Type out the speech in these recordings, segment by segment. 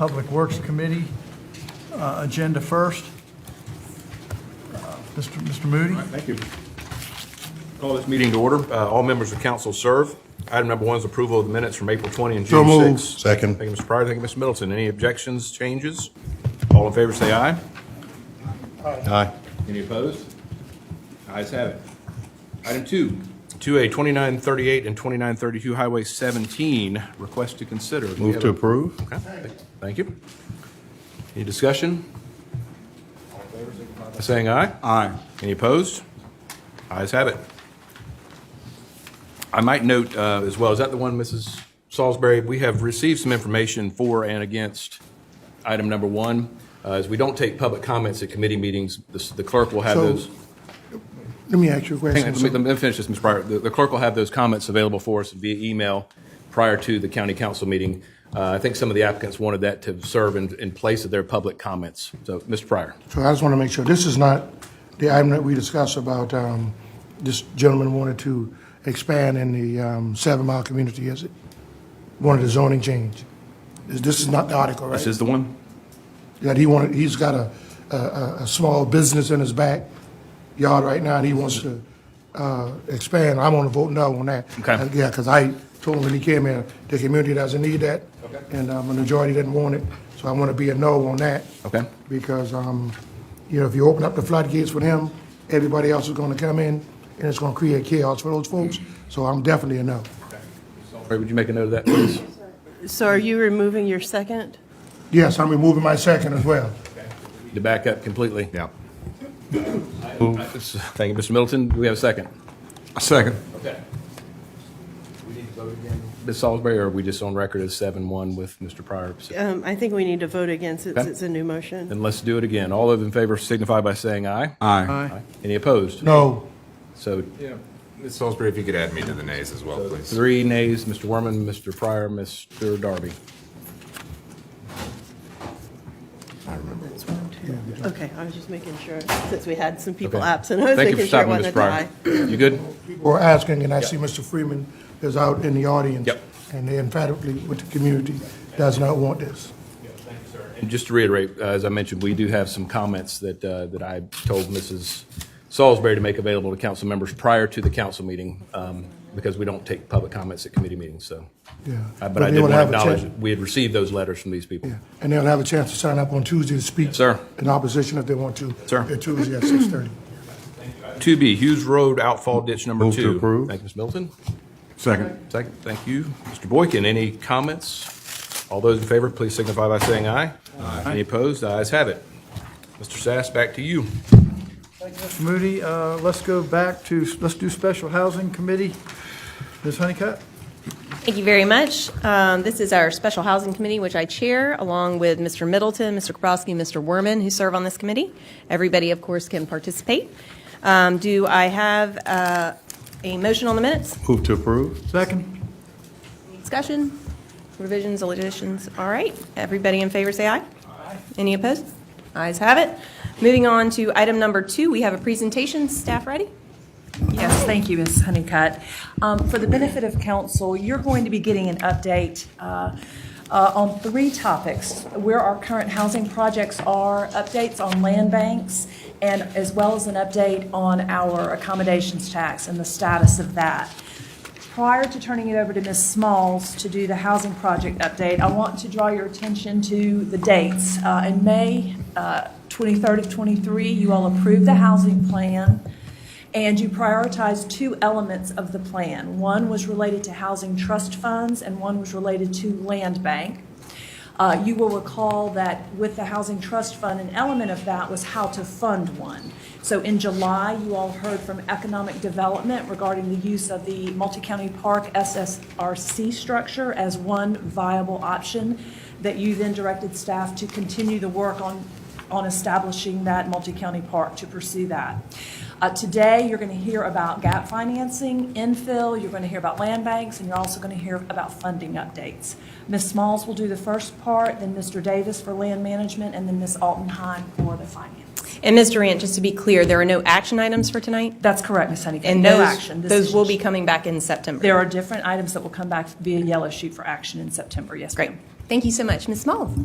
Public Works Committee agenda first. Mr. Moody. All right, thank you. Call this meeting to order. All members of council serve. Item number one is approval of the minutes from April 20 and June 6. Second. Thank you, Mr. Pryor. Thank you, Mr. Middleton. Any objections, changes? All in favor say aye. Aye. Any opposed? Ayes have it. Item 2A, 2938 and 2932 Highway 17, request to consider. Move to approve. Okay, thank you. Any discussion? All in favor, signify by saying aye. Aye. Any opposed? Ayes have it. I might note as well, is that the one, Mrs. Salisbury? We have received some information for and against item number one. As we don't take public comments at committee meetings, the clerk will have those. Let me ask you a question. Let me finish this, Mr. Pryor. The clerk will have those comments available for us via email prior to the county council meeting. I think some of the applicants wanted that to serve in place of their public comments. So, Mr. Pryor. So I just want to make sure, this is not the item that we discussed about, this gentleman wanted to expand in the 7 Mile community, is it? Wanted a zoning change. This is not the article, right? This is the one? That he's got a small business in his backyard right now, and he wants to expand. I want to vote no on that. Okay. Yeah, because I told him when he came in, the community doesn't need that. Okay. And the majority didn't want it, so I want to be a no on that. Okay. Because, if you open up the floodgates for him, everybody else is going to come in, and it's going to create chaos for those folks. So I'm definitely a no. Okay. Would you make a note of that, please? So are you removing your second? Yes, I'm removing my second as well. To back up completely. Yeah. Thank you, Mr. Middleton. Do we have a second? A second. Okay. We need to vote again, Ms. Salisbury, or are we just on record as 7-1 with Mr. Pryor? I think we need to vote again since Okay. it's a new motion. Then let's do it again. All those in favor signify by saying aye. Aye. Aye. Any opposed? No. So Yeah, Ms. Salisbury, if you could add me to the nays as well, please. 3 nays, Mr. Werman, Mr. Pryor, Mr. Darby. That's 1, 2. Okay, I was just making sure, since we had some people Okay. absent, I was Thank you for making sure it stopping, Ms. wasn't a Pryor. tie. You good? People are asking, and I see Mr. Freeman is out in the audience. Yep. And they emphatically, with the community, does not want this. And just to reiterate, as I mentioned, we do have some comments that I told Mrs. Salisbury to make available to council members prior to the council meeting, because we don't take public comments at committee meetings, so. Yeah. But I they did will want to have a acknowledge chance- that we had received those letters from these people. Yeah, and they'll have a chance to sign up on Tuesday to speak. Sir. In opposition if they want to. Sir. At Tuesday at 6:30. 2B, Hughes Road outfall ditch number 2. Move to approve. Thank you, Ms. Middleton. Second. Second, thank you. Mr. Boykin, any comments? All those in favor, please signify by saying aye. Aye. Any opposed? The ayes have it. Mr. Sass, back to you. Thank you, Mr. Moody. Let's go back to, let's do Special Housing Committee. Ms. Honeycutt? Thank you very much. This is our Special Housing Committee, which I chair, along with Mr. Middleton, Mr. Kaprowski, and Mr. Werman, who serve on this committee. Everybody, of course, can participate. Do I have a motion on the minutes? Move to approve. Second? Discussion? Revisions, additions? All right. Everybody in favor, say aye. Aye. Any opposed? Ayes have it. Moving on to item number 2, we have a presentation. Staff ready? Yes, thank you, Ms. Honeycutt. For the benefit of council, you're going to be getting an update on 3 topics: where our current housing projects are, updates on land banks, and as well as an update on our accommodations tax and the status of that. Prior to turning it over to Ms. Smalls to do the housing project update, I want to draw your attention to the dates. In May 23rd of 23, you all approved the housing plan, and you prioritized 2 elements of the plan. One was related to housing trust funds, and one was related to land bank. You will recall that with the housing trust fund, an element of that was how to fund one. So in July, you all heard from Economic Development regarding the use of the multi-county park SSRC structure as one viable option, that you then directed staff to continue the work on establishing that multi-county park, to pursue that. Today, you're going to hear about gap financing, infill, you're going to hear about land banks, and you're also going to hear about funding updates. Ms. Smalls will do the first part, then Mr. Davis for land management, and then Ms. Altenheim for the finance. And Ms. Durant, just to be clear, there are no action items for tonight? That's correct, Ms. Honeycutt. And No those, action. those will be coming back in September? There are different items that will come back via yellow sheet for action in September, yes, Great. ma'am. Thank you so much. Ms. Smalls?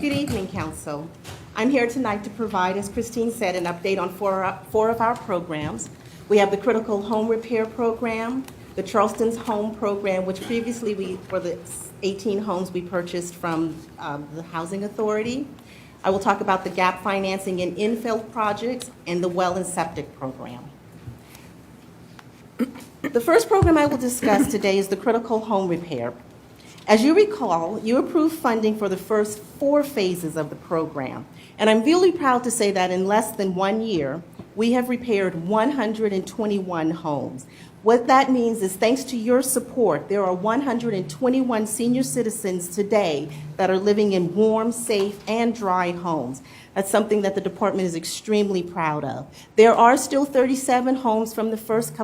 Good evening, Council. I'm here tonight to provide, as Christine said, an update on four of our programs. We have the Critical Home Repair Program, the Charleston's Home Program, which previously for the 18 homes we purchased from the Housing Authority. I will talk about the gap financing and infill projects and the well and septic program. The first program I will discuss today is the Critical Home Repair. As you recall, you approved funding for the first 4 phases of the program, and I'm really proud to say that in less than 1 year, we have repaired 121 homes. What that means is, thanks to your support, there are 121 senior citizens today that are living in warm, safe, and dry homes. That's something that the department is extremely proud of. There are still 37 homes from the first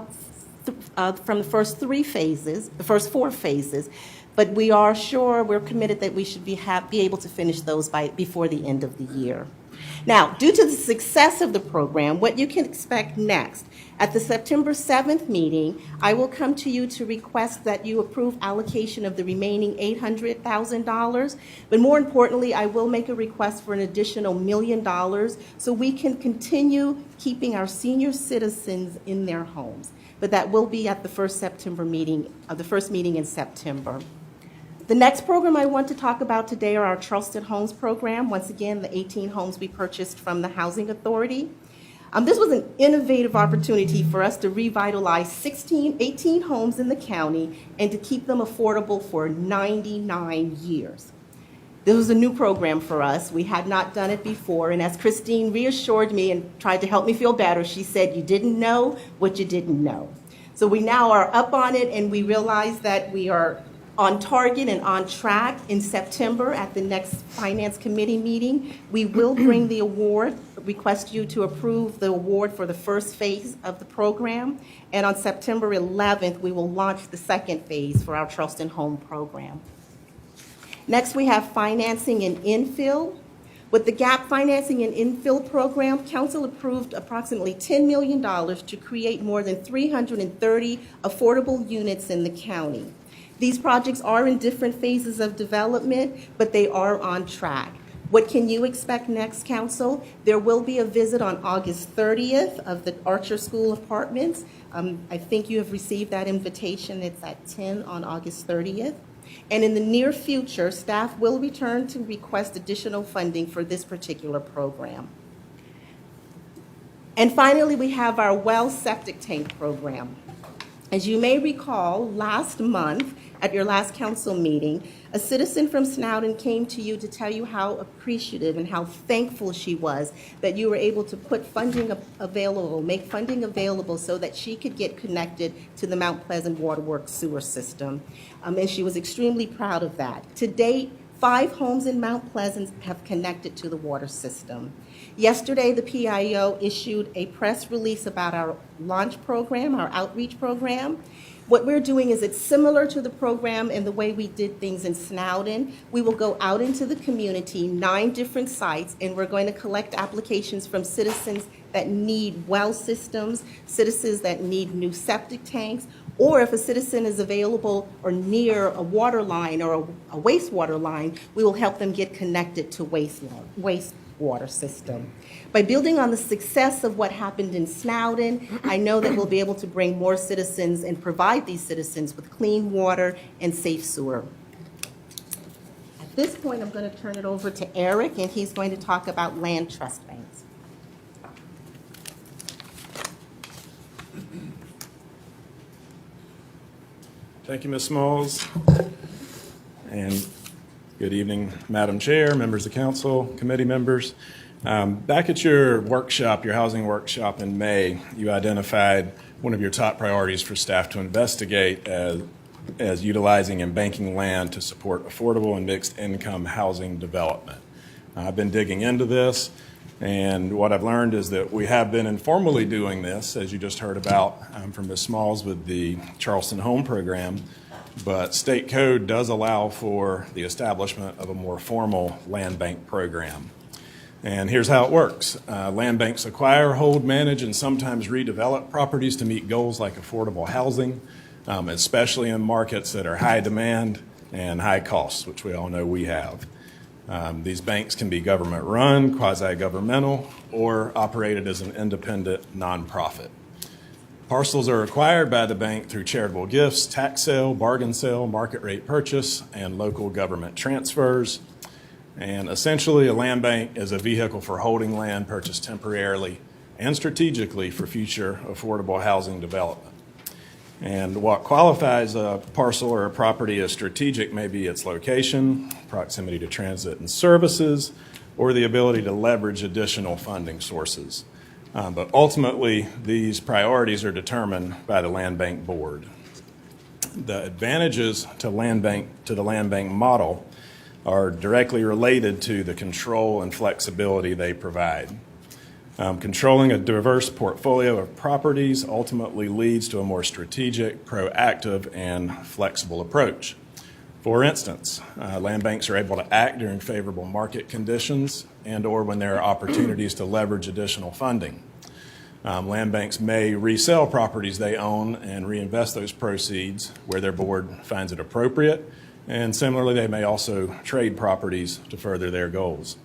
3 phases, the first 4 phases, but we are sure, we're committed that we should be able to finish those before the end of the year. Now, due to the success of the program, what you can expect next, at the September 7th meeting, I will come to you to request that you approve allocation of the remaining $800,000, but more importantly, I will make a request for an additional $1 million so we can continue keeping our senior citizens in their homes. But that will be at the first meeting in September. The next program I want to talk about today are our Charleston Homes program. Once again, the 18 homes we purchased from the Housing Authority. This was an innovative opportunity for us to revitalize 18 homes in the county and to keep them affordable for 99 years. This was a new program for us. We had not done it before, and as Christine reassured me and tried to help me feel better, she said, you didn't know what you didn't know. So we now are up on it, and we realize that we are on target and on track. In September at the next Finance Committee meeting, we will bring the award, request you to approve the award for the first phase of the program. And on September 11th, we will launch the second phase for our Charleston Home program. Next, we have financing and infill. With the GAP financing and infill program, Council approved approximately $10 million to create more than 330 affordable units in the county. These projects are in different phases of development, but they are on track. What can you expect next, Council? There will be a visit on August 30th of the Archer School Apartments. I think you have received that invitation. It's at 10 on August 30th. And in the near future, staff will return to request additional funding for this particular program. And finally, we have our well septic tank program. As you may recall, last month at your last council meeting, a citizen from Snowden came to you to tell you how appreciative and how thankful she was that you were able to put funding available, make funding available so that she could get connected to the Mount Pleasant Waterworks sewer system. And she was extremely proud of that. To date, 5 homes in Mount Pleasant have connected to the water system. Yesterday, the PIO issued a press release about our launch program, our outreach program. What we're doing is it's similar to the program and the way we did things in Snowden. We will go out into the community, 9 different sites, and we're going to collect applications from citizens that need well systems, citizens that need new septic tanks, or if a citizen is available or near a water line or a wastewater line, we will help them get connected to wastewater system. By building on the success of what happened in Snowden, I know that we'll be able to bring more citizens and provide these citizens with clean water and safe sewer. At this point, I'm going to turn it over to Eric, and he's going to talk about land trust banks. Thank you, Ms. Smalls. And good evening, Madam Chair, members of council, committee members. Back at your workshop, your housing workshop in May, you identified one of your top priorities for staff to investigate as utilizing and banking land to support affordable and mixed income housing development. I've been digging into this, and what I've learned is that we have been informally doing this, as you just heard about from Ms. Smalls with the Charleston Home Program, but state code does allow for the establishment of a more formal land bank program. And here's how it works. Land banks acquire, hold, manage, and sometimes redevelop properties to meet goals like affordable housing, especially in markets that are high demand and high costs, which we all know we have. These banks can be government-run, quasi-governmental, or operated as an independent nonprofit. Parcels are acquired by the bank through charitable gifts, tax sale, bargain sale, market rate purchase, and local government transfers. And essentially, a land bank is a vehicle for holding land purchased temporarily and strategically for future affordable housing development. And what qualifies a parcel or a property as strategic may be its location, proximity to transit and services, or the ability to leverage additional funding sources. But ultimately, these priorities are determined by the land bank board. The advantages to the land bank model are directly related to the control and flexibility they provide. Controlling a diverse portfolio of properties ultimately leads to a more strategic, proactive, and flexible approach. For instance, land banks are able to act during favorable market conditions and/or when there are opportunities to leverage additional funding. Land banks may resell properties they own and reinvest those proceeds where their board finds it appropriate, and similarly, they may also trade properties to further their goals.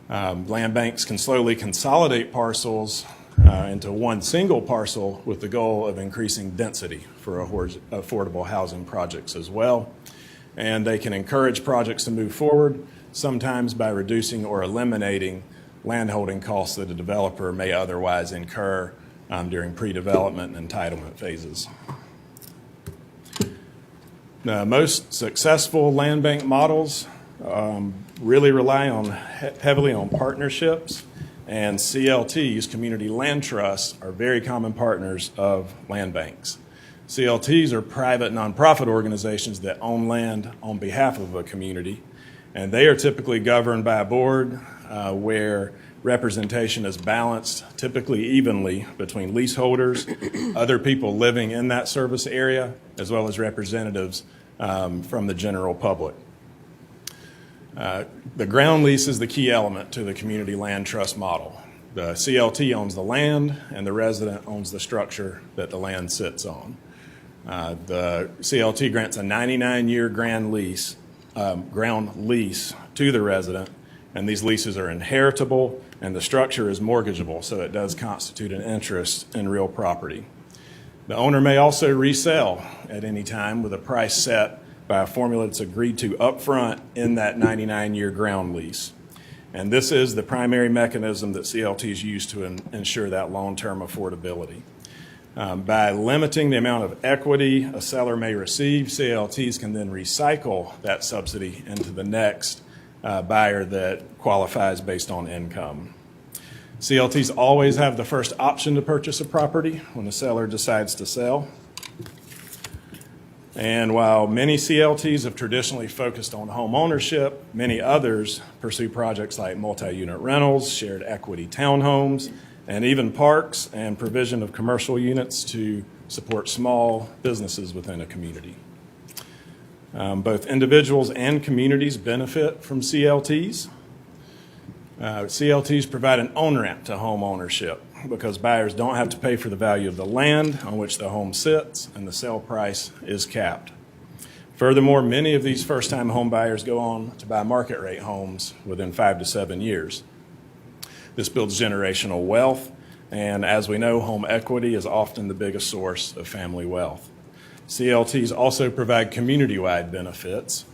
Land banks can slowly consolidate parcels into one single parcel with the goal of increasing density for affordable housing projects as well. And they can encourage projects to move forward, sometimes by reducing or eliminating landholding costs that a developer may otherwise incur during pre-development and entitlement phases. Most successful land bank models really rely heavily on partnerships, and CLTs, community land trusts, are very common partners of land banks. CLTs are private nonprofit organizations that own land on behalf of a community, and they are typically governed by a board where representation is balanced, typically evenly, between leaseholders, other people living in that service area, as well as representatives from the general public. The ground lease is the key element to the community land trust model. The CLT owns the land, and the resident owns the structure that the land sits on. The CLT grants a 99-year ground lease to the resident, and these leases are inheritable, and the structure is mortgageable, so it does constitute an interest in real property. The owner may also resell at any time with a price set by a formula that's agreed to upfront in that 99-year ground lease. And this is the primary mechanism that CLTs use to ensure that long-term affordability. By limiting the amount of equity a seller may receive, CLTs can then recycle that subsidy into the next buyer that qualifies based on income. CLTs always have the first option to purchase a property when the seller decides to sell. And while many CLTs have traditionally focused on home ownership, many others pursue projects like multi-unit rentals, shared equity townhomes, and even parks and provision of commercial units to support small businesses within a community. Both individuals and communities benefit from CLTs. CLTs provide an on-ramp to home ownership because buyers don't have to pay for the value of the land on which the home sits, and the sale price is capped. Furthermore, many of these first-time home buyers go on to buy market rate homes within 5 to 7 years. This builds generational wealth, and as we know, home equity is often the biggest source of family wealth. CLTs also provide community-wide benefits.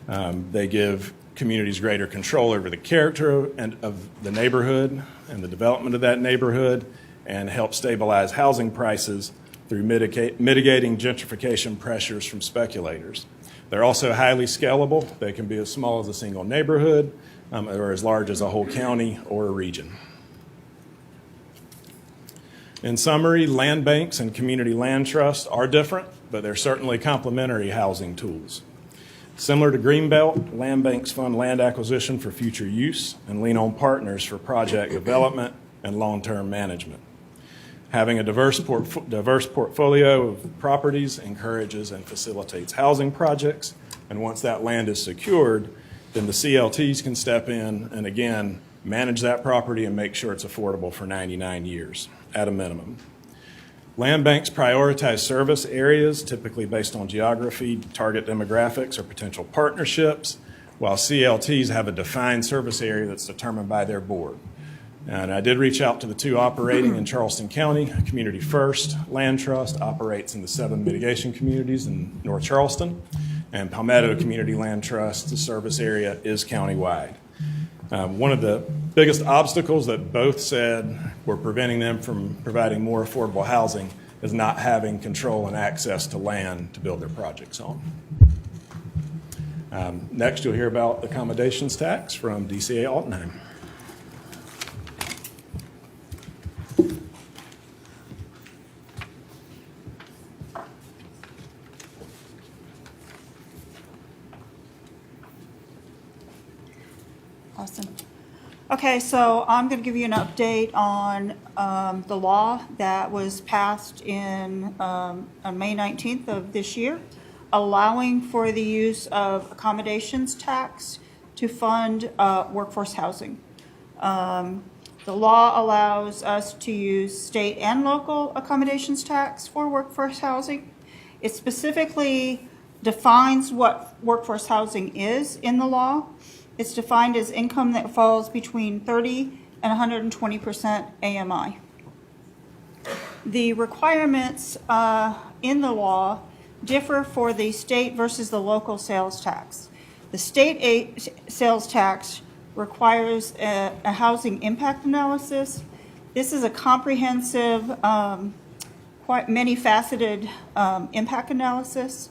They give communities greater control over the character of the neighborhood and the development of that neighborhood, and help stabilize housing prices through mitigating gentrification pressures from speculators. They're also highly scalable. They can be as small as a single neighborhood or as large as a whole county or a region. In summary, land banks and community land trusts are different, but they're certainly complementary housing tools. Similar to Greenbelt, land banks fund land acquisition for future use and lean on partners for project development and long-term management. Having a diverse portfolio of properties encourages and facilitates housing projects, and once that land is secured, then the CLTs can step in and again manage that property and make sure it's affordable for 99 years at a minimum. Land banks prioritize service areas, typically based on geography, target demographics, or potential partnerships, while CLTs have a defined service area that's determined by their board. And I did reach out to the two operating in Charleston County. Community First Land Trust operates in the 7 mitigation communities in North Charleston, and Palmetto Community Land Trust, the service area is countywide. One of the biggest obstacles that both said were preventing them from providing more affordable housing is not having control and access to land to build their projects on. Next, you'll hear about accommodations tax from DCA Altenheim. Awesome. Okay, so I'm going to give you an update on the law that was passed on May 19th of this year, allowing for the use of accommodations tax to fund workforce housing. The law allows us to use state and local accommodations tax for workforce housing. It specifically defines what workforce housing is in the law. It's defined as income that falls between 30 and 120% AMI. The requirements in the law differ for the state versus the local sales tax. The state sales tax requires a housing impact analysis. This is a comprehensive, quite many-faceted impact analysis.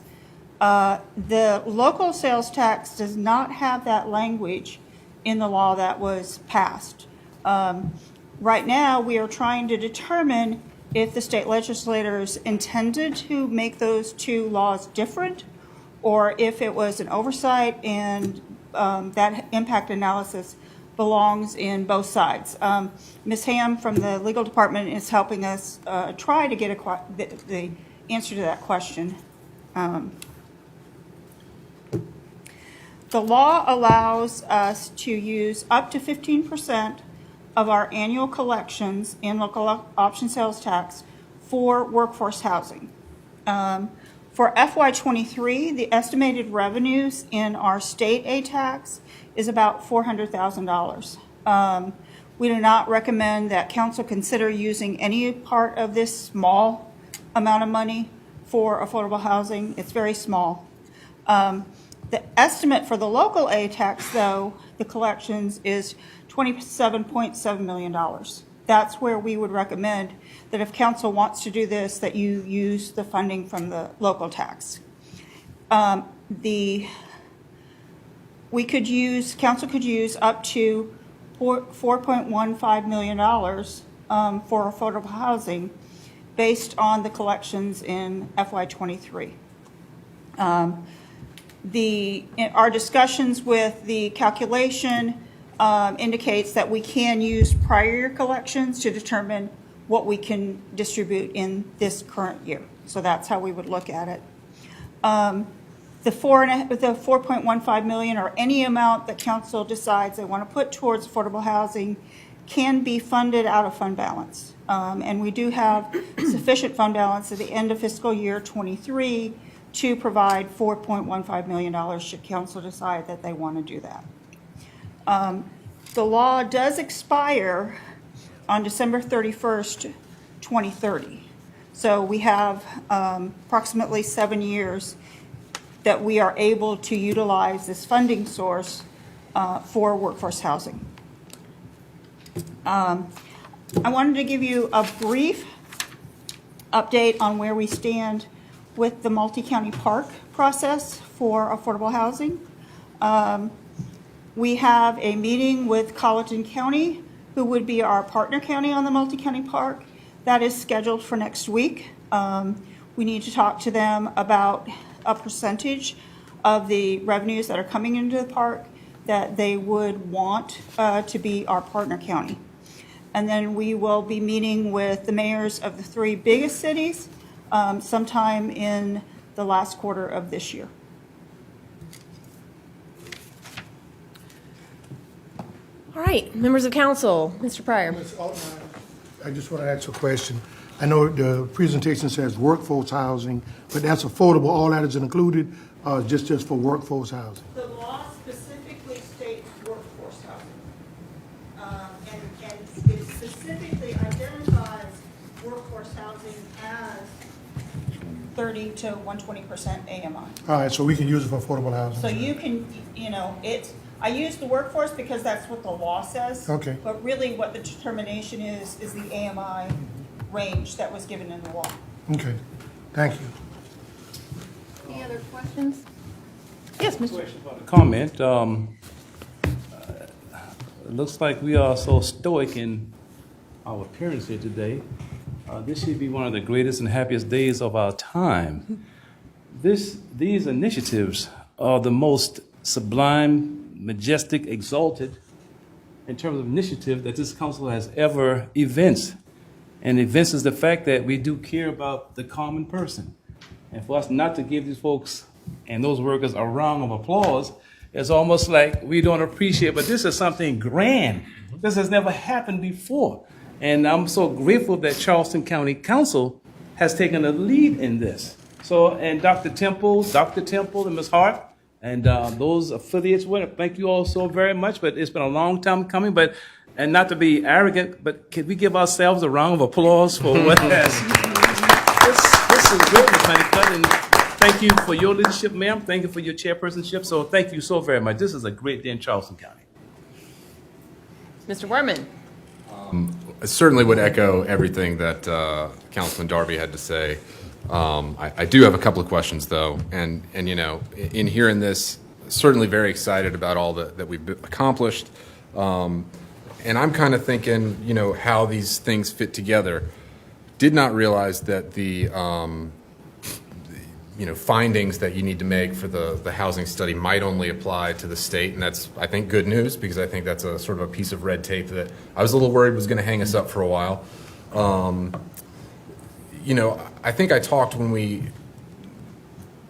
The local sales tax does not have that language in the law that was passed. Right now, we are trying to determine if the state legislators intended to make those two laws different, or if it was an oversight and that impact analysis belongs in both sides. Ms. Ham from the legal department is helping us try to get the answer to that question. The law allows us to use up to 15% of our annual collections in local option sales tax for workforce housing. For FY23, the estimated revenues in our state aid tax is about $400,000. We do not recommend that council consider using any part of this small amount of money for affordable housing. It's very small. The estimate for the local aid tax, though, the collections is $27.7 million. That's where we would recommend that if council wants to do this, that you use the funding from the local tax. Council could use up to $4.15 million for affordable housing based on the collections in FY23. Our discussions with the calculation indicates that we can use prior year collections to determine what we can distribute in this current year. So that's how we would look at it. The $4.15 million, or any amount that council decides they want to put towards affordable housing, can be funded out of fund balance. And we do have sufficient fund balance at the end of fiscal year 23 to provide $4.15 million should council decide that they want to do that. The law does expire on December 31st, 2030. So we have approximately 7 years that we are able to utilize this funding source for workforce housing. I wanted to give you a brief update on where we stand with the multi-county park process for affordable housing. We have a meeting with Colleton County, who would be our partner county on the multi-county park. That is scheduled for next week. We need to talk to them about a percentage of the revenues that are coming into the park that they would want to be our partner county. And then we will be meeting with the mayors of the 3 biggest cities sometime in the last quarter of this year. All right, members of council, Mr. Pryor. I just want to ask a question. I know the presentation says workforce housing, but that's affordable, all that is included, just for workforce housing? The law specifically workforce housing. And it specifically identifies workforce housing as 30 to 120% AMI. All right, so we can use it for affordable housing. So you can, I use the workforce because that's what the law says. Okay. But really what the determination is the AMI range that was given in the law. Okay, thank you. Any other questions? Yes, Mr. Comment. It looks like we are so stoic in our appearance here today. This should be one of the greatest and happiest days of our time. These initiatives are the most sublime, majestic, exalted in terms of initiative that this council has ever evinced. And evinces the fact that we do care about the common person. And for us not to give these folks and those workers a round of applause, it's almost like we don't appreciate, but this is something grand. This has never happened before. And I'm so grateful that Charleston County Council has taken a lead in this. So, and Dr. Temple and Ms. Hart, and those affiliates with it, thank you all so very much, but it's been a long time coming, and not to be arrogant, but could we give ourselves a round of applause for what has, this is great, Ms. Honeycutt, and thank you for your leadership, ma'am. Thank you for your chairpersonship. So thank you so very much. This is a great day in Charleston County. Mr. Werman. I certainly would echo everything that Councilman Darby had to say. I do have a couple of questions, though, and in hearing this, certainly very excited about all that we've accomplished, and I'm kind of thinking, how these things fit together. Did not realize that the findings that you need to make for the housing study might only apply to the state, and that's, I think, good news, because I think that's a sort of a piece of red tape that I was a little worried was going to hang us up for a while. I think I talked when we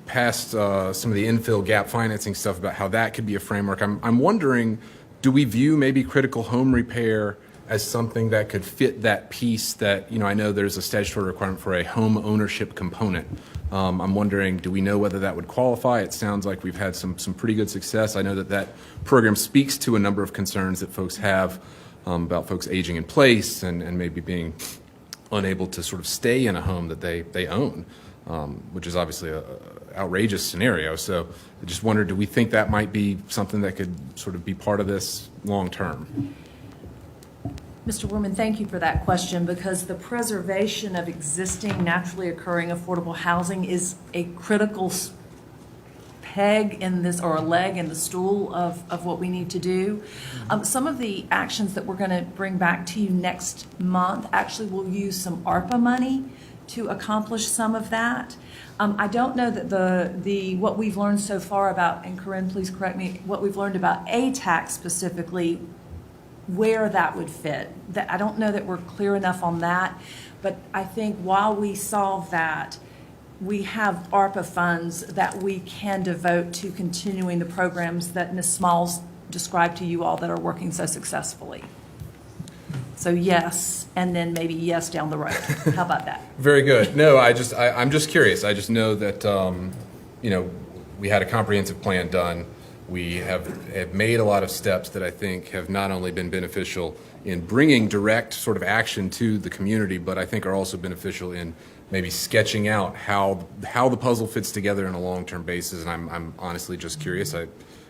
passed some of the infill gap financing stuff about how that could be a framework. I'm wondering, do we view maybe critical home repair as something that could fit that piece that, I know there's a statutory requirement for a home ownership component. I'm wondering, do we know whether that would qualify? It sounds like we've had some pretty good success. I know that program speaks to a number of concerns that folks have about folks aging in place and maybe being unable to sort of stay in a home that they own, which is obviously a outrageous scenario. So I just wondered, do we think that might be something that could sort of be part of this long term? Mr. Werman, thank you for that question, because the preservation of existing naturally occurring affordable housing is a critical peg in this, or a leg in the stool of what we need to do. Some of the actions that we're going to bring back to you next month actually will use some ARPA money to accomplish some of that. I don't know that what we've learned so far about, and Corinne, please correct me, what we've learned about ATAC specifically, where that would fit. I don't know that we're clear enough on that, but I think while we solve that, we have ARPA funds that we can devote to continuing the programs that Ms. Smalls described to you all that are working so successful. So yes, and then maybe yes down the road. How about that? Very good. No, I'm just curious. I just know that, we had a comprehensive plan done. We have made a lot of steps that I think have not only been beneficial in bringing direct sort of action to the community, but I think are also beneficial in maybe sketching out how the puzzle fits together on a long-term basis. And I'm honestly just curious. I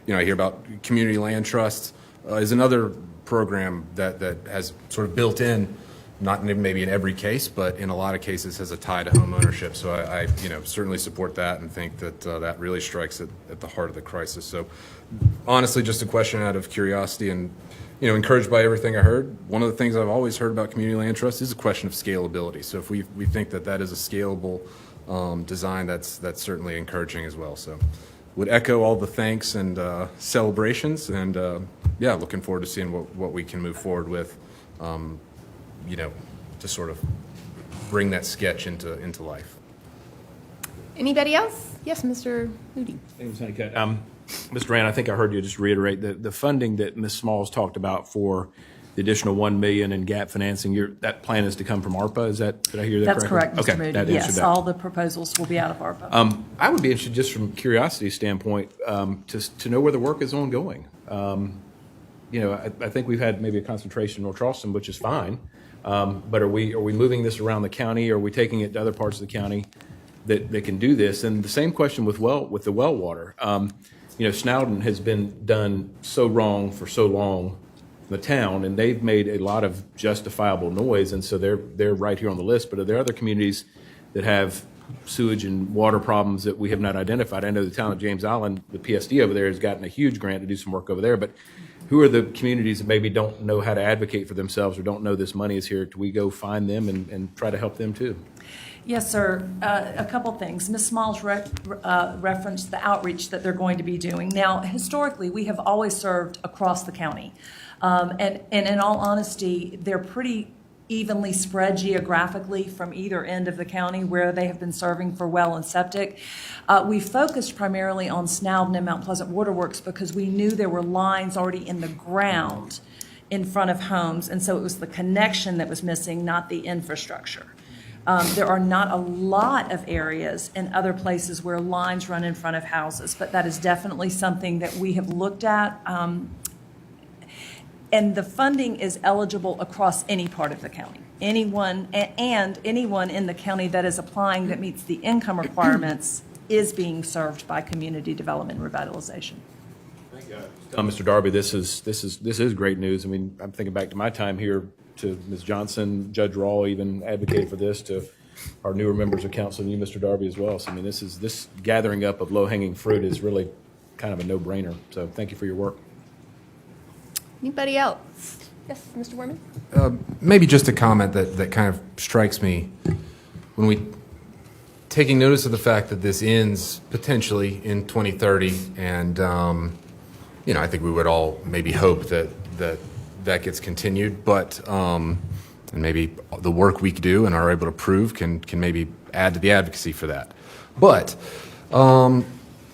hear about community land trusts is another program that has sort of built in, not maybe in every case, but in a lot of cases has a tie to home ownership. So I certainly support that and think that that really strikes at the heart of the crisis. So honestly, just a question out of curiosity and, encouraged by everything I heard. One of the things I've always heard about community land trusts is a question of scalability. So if we think that is a scalable design, that's certainly encouraging as well. So would echo all the thanks and celebrations, and looking forward to seeing what we can move forward with. To sort of bring that sketch into life. Anybody else? Yes, Mr. Moody. Thanks, Honeycutt. Mr. Rand, I think I heard you just reiterate the funding that Ms. Smalls talked about for the additional $1 million in gap financing. That plan is to come from ARPA. Did I hear that correctly? That's correct, Mr. Okay, Moody. that answered Yes, that. all the proposals will be out of ARPA. I would be interested, just from curiosity standpoint, to know where the work is ongoing. I think we've had maybe a concentration in North Charleston, which is fine. But are we moving this around the county? Are we taking it to other parts of the county that can do this? And the same question with the well water. Snowden has been done so wrong for so long in the town, and they've made a lot of justifiable noise, and so they're right here on the list. But are there other communities that have sewage and water problems that we have not identified? I know the town of James Island, the PSD over there, has gotten a huge grant to do some work over there, but who are the communities that maybe don't know how to advocate for themselves or don't know this money is here? Do we go find them and try to help them too? Yes, sir. A couple things. Ms. Smalls referenced the outreach that they're going to be doing. Now, historically, we have always served across the county. And in all honesty, they're pretty evenly spread geographically from either end of the county where they have been serving for well and septic. We focused primarily on Snowden and Mount Pleasant Waterworks because we knew there were lines already in the ground in front of homes, and so it was the connection that was missing, not the infrastructure. There are not a lot of areas in other places where lines run in front of houses, but that is definitely something that we have looked at. And the funding is eligible across any part of the county. Anyone in the county that is applying that meets the income requirements is being served by community development and revitalization. Mr. Darby, this is great news. I mean, I'm thinking back to my time here, to Ms. Johnson, Judge Rawl even advocated for this, to our newer members of council, and you, Mr. Darby, as well. So, I mean, this gathering up of low-hanging fruit is really kind of a no-brainer. So thank you for your work. Anybody else? Yes, Mr. Werman? Maybe just a comment that kind of strikes me when we taking notice of the fact that this ends potentially in 2030, and I think we would all maybe hope that gets continued, but and maybe the work we do and are able to prove can maybe add to the advocacy for that. But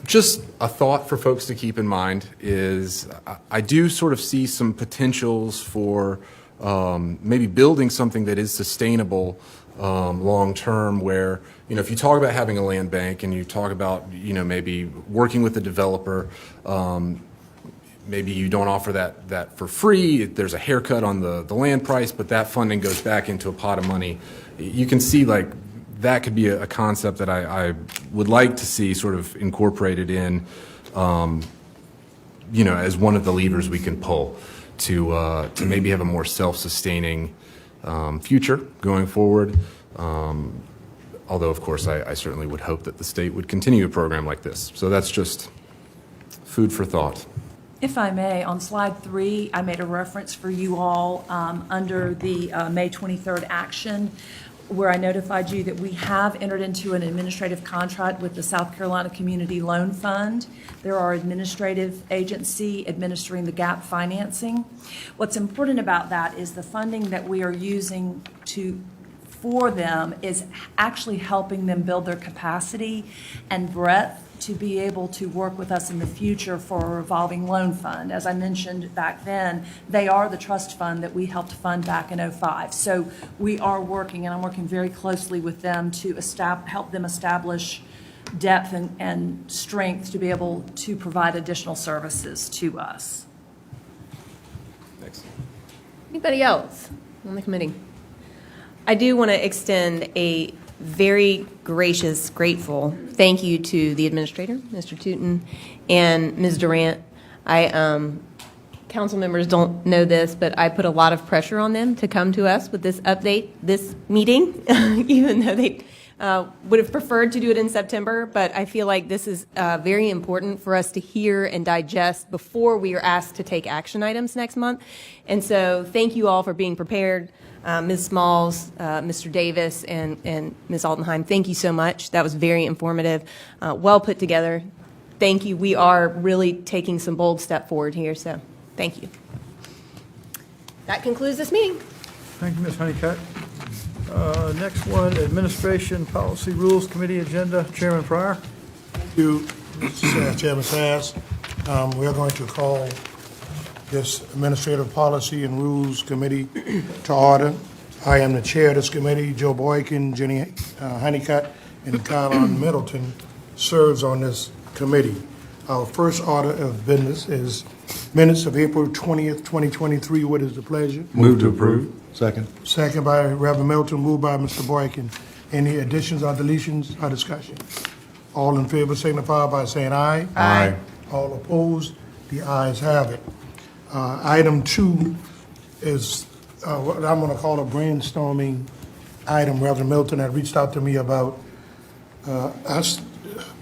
just a thought for folks to keep in mind is I do sort of see some potentials for maybe building something that is sustainable long term, where if you talk about having a land bank and you talk about maybe working with the developer, maybe you don't offer that for free. There's a haircut on the land price, but that funding goes back into a pot of money. You can see like that could be a concept that I would like to see sort of incorporated in, as one of the levers we can pull to maybe have a more self-sustaining future going forward. Although, of course, I certainly would hope that the state would continue a program like this. So that's just food for thought. If I may, on slide 3, I made a reference for you all under the May 23rd action, where I notified you that we have entered into an administrative contract with the South Carolina Community Loan Fund. They're our administrative agency administering the gap financing. What's important about that is the funding that we are using for them is actually helping them build their capacity and breadth to be able to work with us in the future for a revolving loan fund. As I mentioned back then, they are the trust fund that we helped fund back in 2005. So we are working, and I'm working very closely with them to help them establish depth and strength to be able to provide additional services to us. Thanks. Anybody else on the committee? I do want to extend a very gracious, grateful thank you to the administrator, Mr. Tootin, and Ms. Durant. Council members don't know this, but I put a lot of pressure on them to come to us with this update, this meeting, even though they would have preferred to do it in September. But I feel like this is very important for us to hear and digest before we are asked to take action items next month. And so thank you all for being prepared. Ms. Smalls, Mr. Davis, and Ms. Altenheim, thank you so much. That was very informative, well put together. Thank you. We are really taking some bold step forward here, so thank you. That concludes this meeting. Thank you, Ms. Honeycutt. Next one, Administration Policy Rules Committee Agenda. Chairman Pryor. Thank you, Mr. Chairman Sass. We are going to call this Administrative Policy and Rules Committee to order. I am the chair of this committee. Joe Boykin, Jenny Honeycutt, and Colin Middleton serves on this committee. Our first order of business is minutes of April 20th, 2023. What is the pleasure? Move to approve. Second. Second by Reverend Milton, moved by Mr. Boykin. Any additions or deletions or discussion? All in favor signify by saying aye. Aye. All opposed? The ayes have it. Item 2 is what I'm going to call a brainstorming item. Reverend Milton had reached out to me about us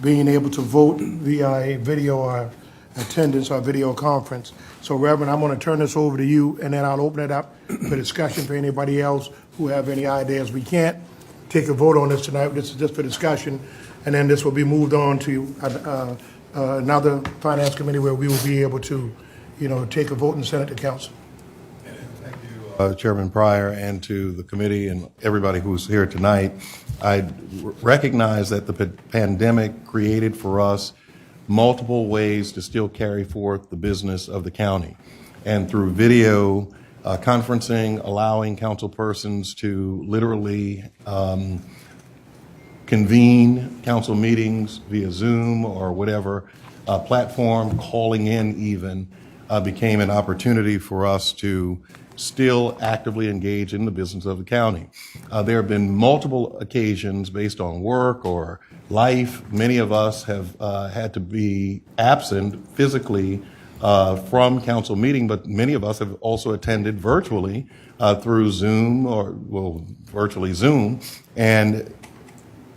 being able to vote via a video or attendance or video conference. So Reverend, I'm going to turn this over to you, and then I'll open it up for discussion for anybody else who have any ideas. We can't take a vote on this tonight. This is just for discussion, and then this will be moved on to another finance committee where we will be able to, take a vote and send it to council. Chairman Pryor, and to the committee and everybody who's here tonight. I recognize that the pandemic created for us multiple ways to still carry forth the business of the county. And through video conferencing, allowing council persons to literally convene council meetings via Zoom or whatever platform, calling in even, became an opportunity for us to still actively engage in the business of the county. There have been multiple occasions based on work or life. Many of us have had to be absent physically from council meeting, but many of us have also attended virtually through Zoom virtually Zoom, and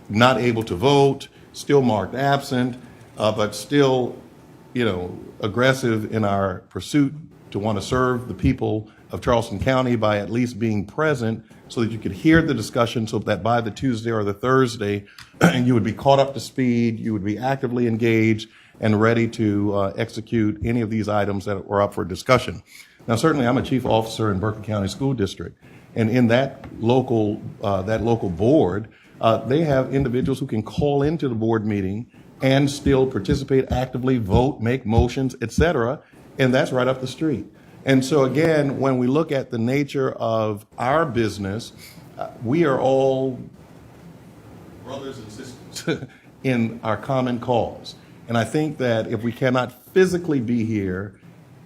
not able to vote, still marked absent, but still, aggressive in our pursuit to want to serve the people of Charleston County by at least being present so that you could hear the discussion, so that by the Tuesday or the Thursday, you would be caught up to speed, you would be actively engaged and ready to execute any of these items that were up for discussion. Now, certainly I'm a chief officer in Berkeley County School District, and in that local board, they have individuals who can call into the board meeting and still participate actively, vote, make motions, etc., and that's right up the street. And so again, when we look at the nature of our business, we are all brothers and sisters in our common cause. And I think that if we cannot physically be here,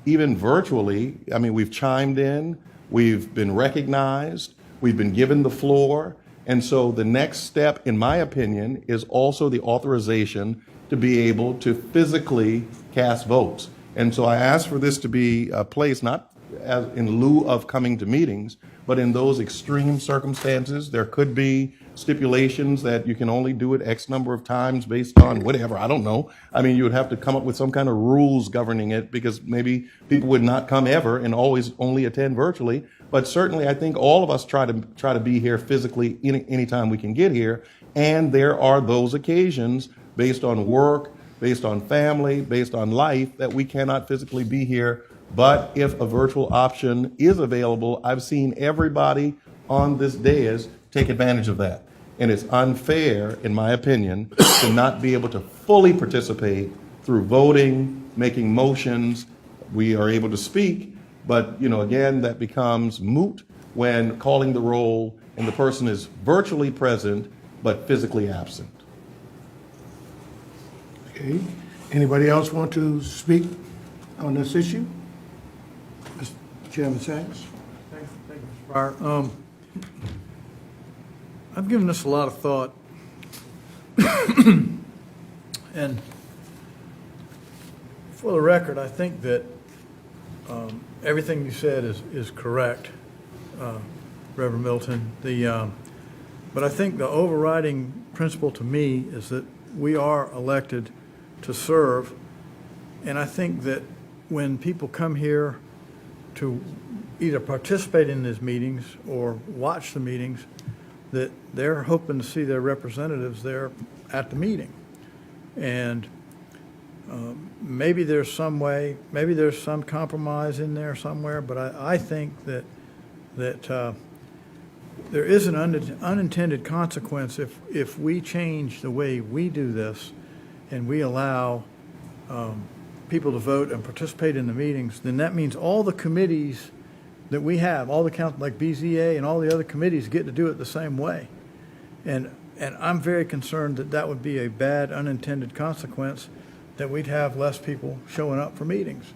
even virtually, we've chimed in, we've been recognized, we've been given the floor. And so the next step, in my opinion, is also the authorization to be able to physically cast votes. And so I ask for this to be placed not as in lieu of coming to meetings, but in those extreme circumstances. There could be stipulations that you can only do it X number of times based on whatever, I don't know. You would have to come up with some kind of rules governing it, because maybe people would not come ever and always only attend virtually. But certainly I think all of us try to be here physically anytime we can get here. And there are those occasions based on work, based on family, based on life, that we cannot physically be here. But if a virtual option is available, I've seen everybody on this dais take advantage of that. And it's unfair, in my opinion, to not be able to fully participate through voting, making motions. We are able to speak, but again, that becomes moot when calling the roll and the person is virtually present but physically absent. Okay. Anybody else want to speak on this issue? Mr. Chairman Sachs? Thank you, Mr. Pryor. I've given this a lot of thought. And for the record, I think that everything you said is correct, Reverend Milton. But I think the overriding principle to me is that we are elected to serve, and I think that when people come here to either participate in these meetings or watch the meetings, that they're hoping to see their representatives there at the meeting. And maybe there's some way, maybe there's some compromise in there somewhere, but I think that there is an unintended consequence if we change the way we do this and we allow people to vote and participate in the meetings. Then that means all the committees that we have, all the council, like BZA and all the other committees, get to do it the same way. And I'm very concerned that would be a bad unintended consequence that we'd have less people showing up for meetings.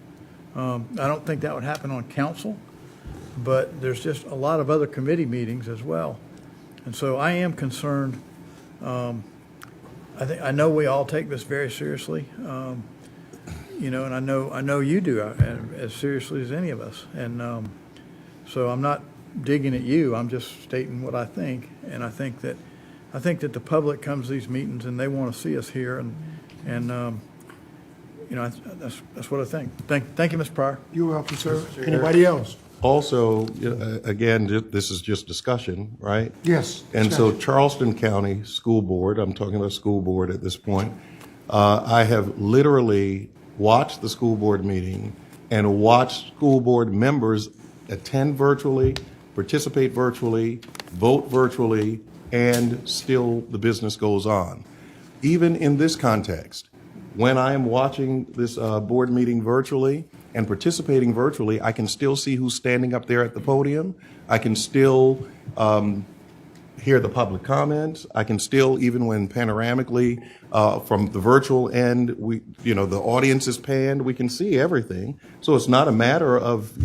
I don't think that would happen on council, but there's just a lot of other committee meetings as well. And so I am concerned. I know we all take this very seriously, you know, and I know you do as seriously as any of us. And so I'm not digging at you. I'm just stating what I think. And I think that the public comes to these meetings and they want to see us here. And you know, that's what I think. Thank you, Mr. Pryor. You're welcome, sir. Anybody else? Also, again, this is just discussion, right? Yes. And so Charleston County School Board, I'm talking about school board at this point, I have literally watched the school board meeting and watched school board members attend virtually, participate virtually, vote virtually, and still the business goes on. Even in this context, when I am watching this board meeting virtually and participating virtually, I can still see who's standing up there at the podium. I can still hear the public comments. I can still, even when panoramically from the virtual end, the audience is panned, we can see everything. So it's not a matter of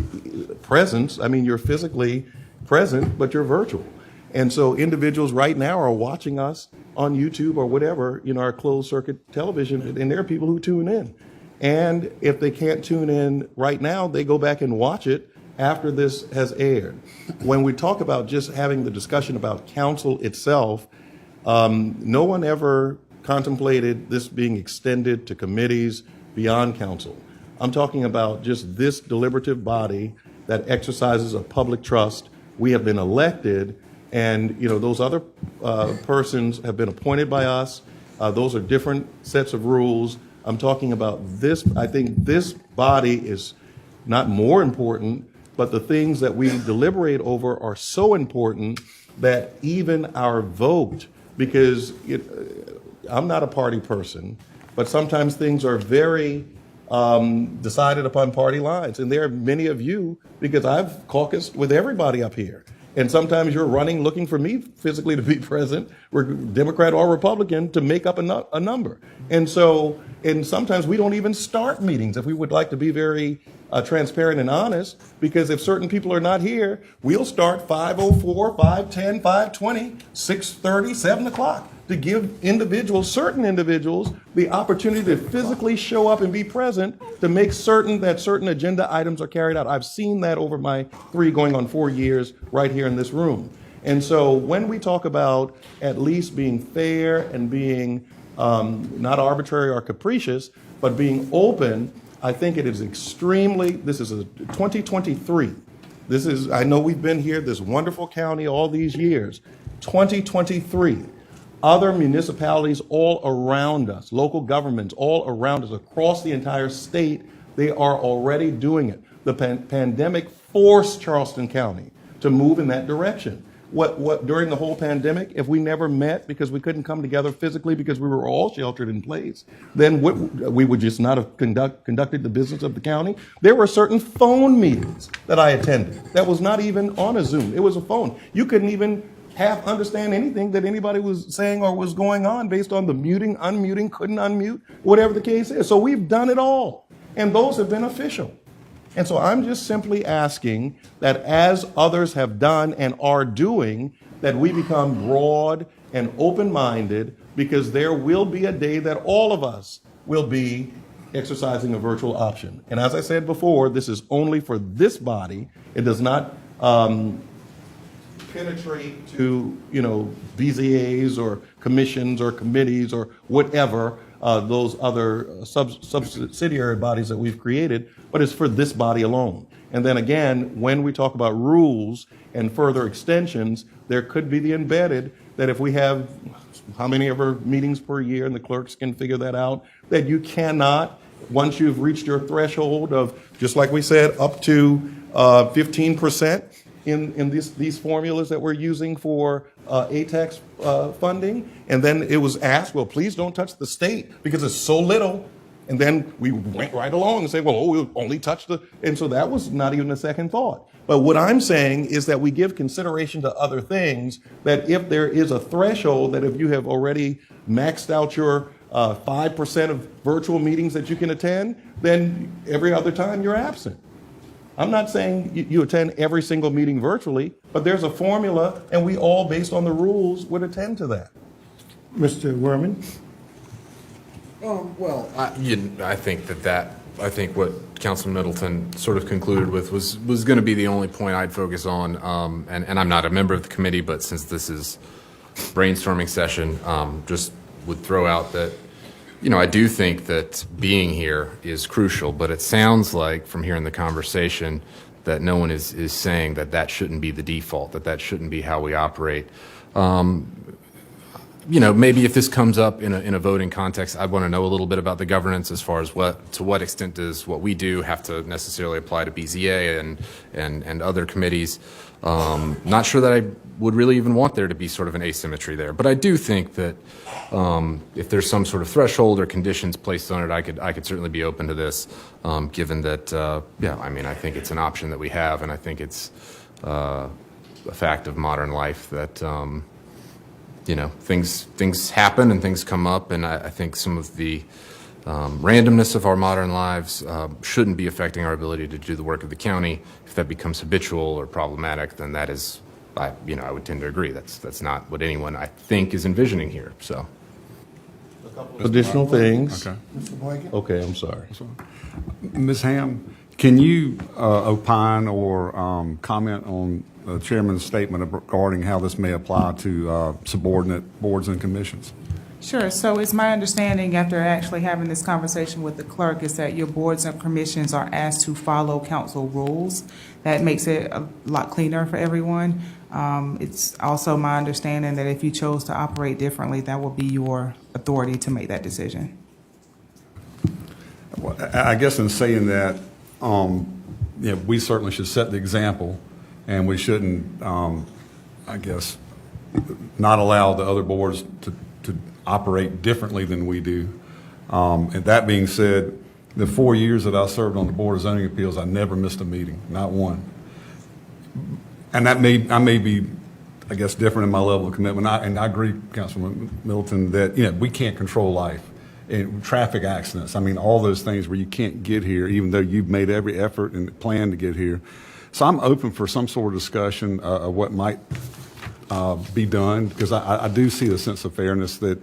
presence. I mean, you're physically present, but you're virtual. And so individuals right now are watching us on YouTube or whatever, our closed circuit television, and there are people who tune in. And if they can't tune in right now, they go back and watch it after this has aired. When we talk about just having the discussion about council itself, no one ever contemplated this being extended to committees beyond council. I'm talking about just this deliberative body that exercises a public trust. We have been elected, and those other persons have been appointed by us. Those are different sets of rules. I'm talking about this. I think this body is not more important, but the things that we deliberate over are so important that even our vote, because I'm not a party person, but sometimes things are very decided upon party lines. And there are many of you, because I've caucused with everybody up here. And sometimes you're running, looking for me physically to be present, we're Democrat or Republican, to make up a number. And sometimes we don't even start meetings if we would like to be very transparent and honest, because if certain people are not here, we'll start 5:04, 5:10, 5:20, 6:30, 7 o'clock to give certain individuals, the opportunity to physically show up and be present to make certain that certain agenda items are carried out. I've seen that over my 3 going on 4 years right here in this room. And so when we talk about at least being fair and being not arbitrary or capricious, but being open, I think it is this is a 2023. I know we've been here, this wonderful county, all these years. 2023. Other municipalities all around us, local governments all around us across the entire state, they are already doing it. The pandemic forced Charleston County to move in that direction. What during the whole pandemic, if we never met because we couldn't come together physically because we were all sheltered in place, then we would just not have conducted the business of the county. There were certain phone meetings that I attended that was not even on a Zoom. It was a phone. You couldn't even half understand anything that anybody was saying or was going on based on the muting, unmuting, couldn't unmute, whatever the case is. So we've done it all, and those have been official. And so I'm just simply asking that as others have done and are doing, that we become broad and open-minded, because there will be a day that all of us will be exercising a virtual option. And as I said before, this is only for this body. It does not penetrate to, BZAs or commissions or committees or whatever, those other subsidiary bodies that we've created, but it's for this body alone. And then again, when we talk about rules and further extensions, there could be the embedded that if we have how many of our meetings per year, and the clerks can figure that out, that you cannot, once you've reached your threshold of, just like we said, up to 15%, in these formulas that we're using for ATAX funding. And then it was asked, well, please don't touch the state because it's so little. And then we went right along and said, well, we'll only touch and so that was not even a second thought. But what I'm saying is that we give consideration to other things, that if there is a threshold, that if you have already maxed out your 5% of virtual meetings that you can attend, then every other time you're absent. I'm not saying you attend every single meeting virtually, but there's a formula, and we all, based on the rules, would attend to that. Mr. Werman? I think what Councilman Middleton sort of concluded with was going to be the only point I'd focus on. And I'm not a member of the committee, but since this is brainstorming session, just would throw out that, I do think that being here is crucial, but it sounds like from hearing the conversation that no one is saying that shouldn't be the default, that shouldn't be how we operate. Maybe if this comes up in a voting context, I'd want to know a little bit about the governance as far as to what extent does what we do have to necessarily apply to BZA and other committees. Not sure that I would really even want there to be sort of an asymmetry there, but I do think that if there's some sort of threshold or conditions placed on it, I could certainly be open to this, given that I think it's an option that we have, and I think it's a fact of modern life that things happen and things come up, and I think some of the randomness of our modern lives shouldn't be affecting our ability to do the work of the county. If that becomes habitual or problematic, then that is, I would tend to agree. That's not what anyone, I think, is envisioning here. So, Additional things. Okay. Mr. Boykin? Okay, I'm sorry. Ms. Ham, can you opine or comment on the chairman's statement regarding how this may apply to subordinate boards and commissions? Sure. So it's my understanding, after actually having this conversation with the clerk, is that your boards and commissions are asked to follow council rules. That makes it a lot cleaner for everyone. It's also my understanding that if you chose to operate differently, that will be your authority to make that decision. Well, I guess in saying that, we certainly should set the example, and we shouldn't, I guess, not allow the other boards to operate differently than we do. And that being said, the 4 years that I served on the Board of Zoning Appeals, I never missed a meeting, not one. And I may be, I guess, different in my level of commitment. And I agree, Councilman Middleton, that we can't control life. And traffic accidents, all those things where you can't get here, even though you've made every effort and plan to get here. So I'm open for some sort of discussion of what might be done, because I do see the sense of fairness that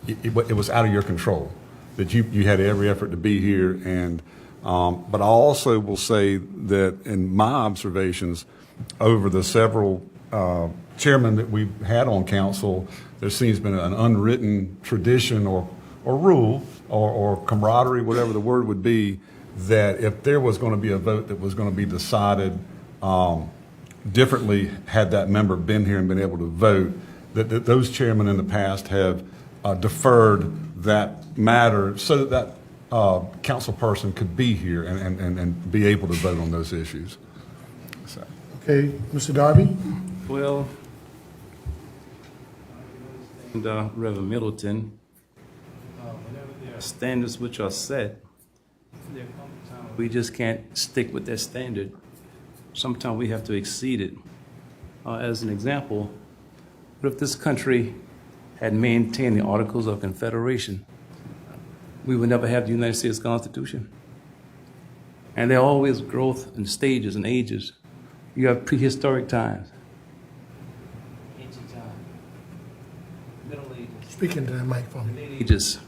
it was out of your control, that you had every effort to be here. And but I also will say that in my observations over the several chairmen that we've had on council, there seems to be an unwritten tradition or rule or camaraderie, whatever the word would be, that if there was going to be a vote that was going to be decided differently had that member been here and been able to vote, that those chairmen in the past have deferred that matter so that council person could be here and be able to vote on those issues. So. Okay, Mr. Darby? Well, and Reverend Middleton, whenever there are standards which are set, there comes a time we just can't stick with that standard. Sometimes we have to exceed it. As an example, what if this country had maintained the Articles of Confederation? We would never have the United States Constitution. And there are always growth in stages and ages. You have prehistoric times, ancient time, Middle Ages, Speak into that microphone. Middle Ages,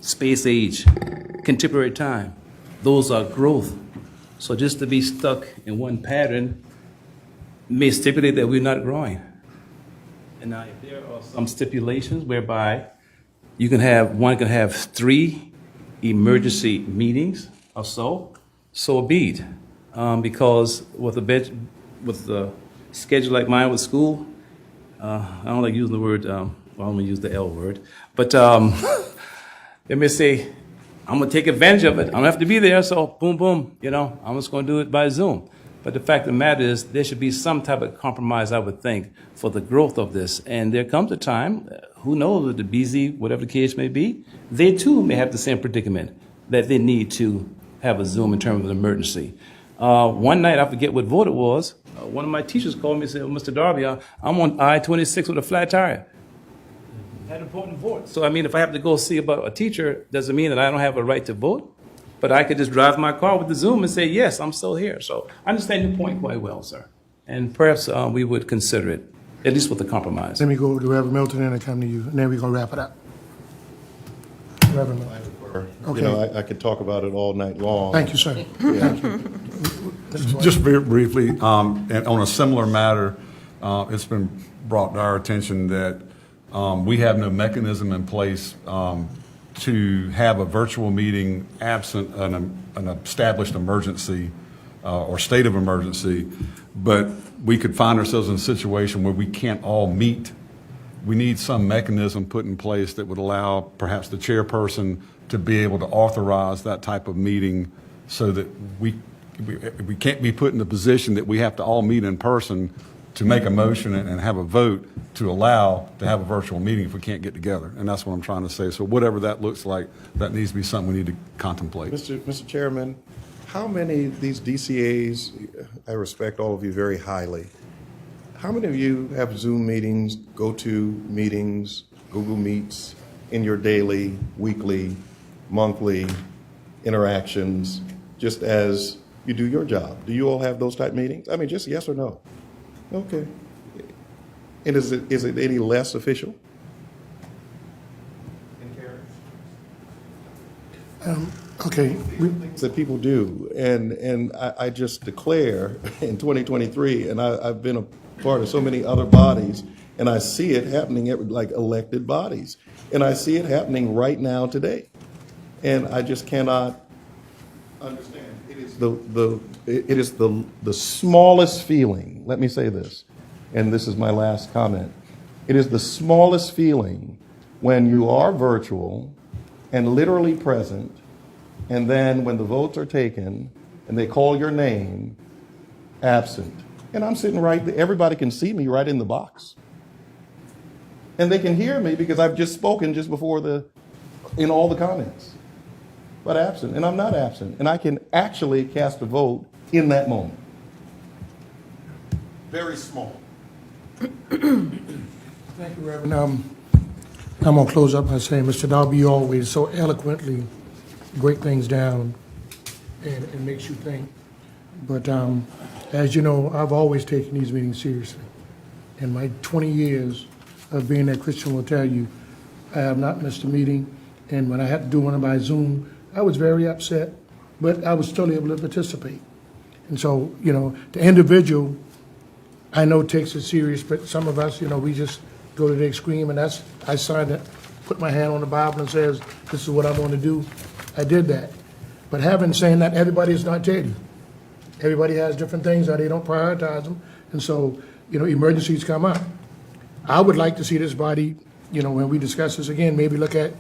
space age, contemporary time. Those are growth. So just to be stuck in one pattern may stipulate that we're not growing. And now if there are some stipulations whereby one can have 3 emergency meetings or so be it. Because with the schedule like mine with school, I don't like using the word, I'm going to use the L word, but they may say, I'm going to take advantage of it. I don't have to be there, so boom, boom, I'm just going to do it by Zoom. But the fact of the matter is there should be some type of compromise, I would think, for the growth of this. And there comes a time, who knows, with the BZ, whatever the case may be, they too may have the same predicament that they need to have a Zoom in terms of an emergency. One night, I forget what vote it was, one of my teachers called me and said, Mr. Darby, I'm on I-26 with a flat tire. had an important vote. So, I mean, if I have to go see about a teacher, doesn't mean that I don't have a right to vote. But I could just drive my car with the Zoom and say, yes, I'm still here. So I understand your point quite well, sir. And perhaps we would consider it, at least with the compromise. Let me go to Reverend Milton and I come to you, and then we're going to wrap it up. Reverend Milton. You know, I could talk about it all night long. Thank you, sir. Thank you. Just very briefly, and on a similar matter, it's been brought to our attention that we have no mechanism in place to have a virtual meeting absent an established emergency or state of emergency, but we could find ourselves in a situation where we can't all meet. We need some mechanism put in place that would allow perhaps the chairperson to be able to authorize that type of meeting so that we can't be put in the position that we have to all meet in person to make a motion and have a vote to allow to have a virtual meeting if we can't get together. And that's what I'm trying to say. So whatever that looks like, that needs to be something we need to contemplate. Mr. Chairman, how many of these DCAs, I respect all of you very highly, how many of you have Zoom meetings, go-to meetings, Google Meets in your daily, weekly, monthly interactions, just as you do your job? Do you all have those type meetings? I mean, just yes or no? Okay. And is it any less official? Okay. Things that people do, and I just declare in 2023, and I've been a part of so many other bodies, and I see it happening at like elected bodies, and I see it happening right now today, and I just cannot understand. It is the smallest feeling. Let me say this, and this is my last comment. It is the smallest feeling when you are virtual and literally present, and then when the votes are taken and they call your name, absent. And I'm sitting right there. Everybody can see me right in the box. And they can hear me because I've just spoken just before in all the comments. But absent, and I'm not absent. And I can actually cast a vote in that moment. Very small. Thank you, Reverend. I'm going to close up by saying, Mr. Darby, you always so eloquently break things down and makes you think. But as you know, I've always taken these meetings seriously. In my 20 years of being a Christian will tell you, I have not missed a meeting. And when I had to do one by Zoom, I was very upset, but I was still able to participate. And so, you know, the individual, I know takes it serious, but some of us, you know, we just go to the extreme, and I signed it, put my hand on the Bible and says, this is what I want to do. I did that. But having saying that, everybody is not Teddy. Everybody has different things that they don't prioritize them. And so, you know, emergencies come up. I would like to see this body, you know, when we discuss this again, maybe look at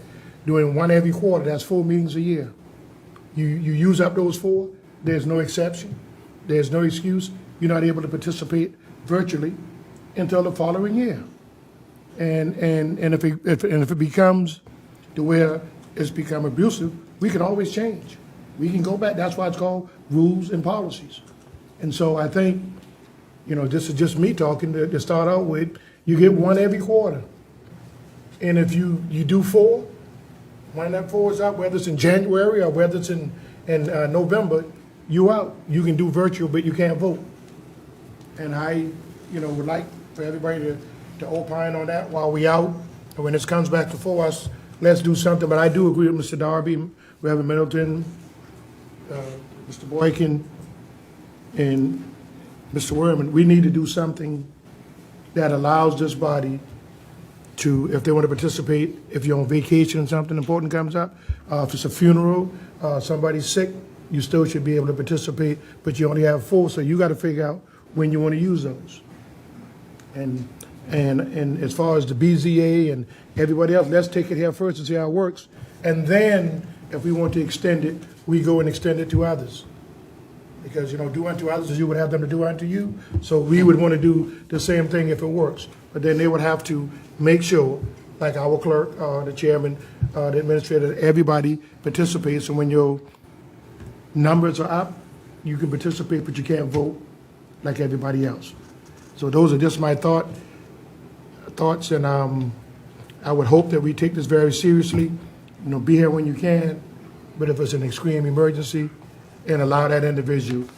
doing one every quarter. That's 4 meetings a year. You use up those 4, there's no exception. There's no excuse. You're not able to participate virtually until the following year. And if it becomes to where it's become abusive, we can always change. We can go back. That's why it's called rules and policies. And so I think, you know, this is just me talking to start out with. You get one every quarter. And if you do 4, when that 4 is up, whether it's in January or whether it's in November, you out. You can do virtual, but you can't vote. And I, you know, would like for everybody to opine on that while we out. And when this comes back before us, let's do something. But I do agree with Mr. Darby, Reverend Middleton, Mr. Boykin, and Mr. Werman. We need to do something that allows this body to, if they want to participate, if you're on vacation and something important comes up, if it's a funeral, somebody's sick, you still should be able to participate, but you only have 4, so you got to figure out when you want to use those. And as far as the BZA and everybody else, let's take it here first and see how it works. And then, if we want to extend it, we go and extend it to others. Because, you know, do unto others as you would have them to do unto you. So we would want to do the same thing if it works. But then they would have to make sure, like our clerk, the chairman, the administrator, everybody participates. And when your numbers are up, you can participate, but you can't vote like everybody else. So those are just my thoughts, and I would hope that we take this very seriously, be here when you can, but if it's an extreme emergency, and allow that individual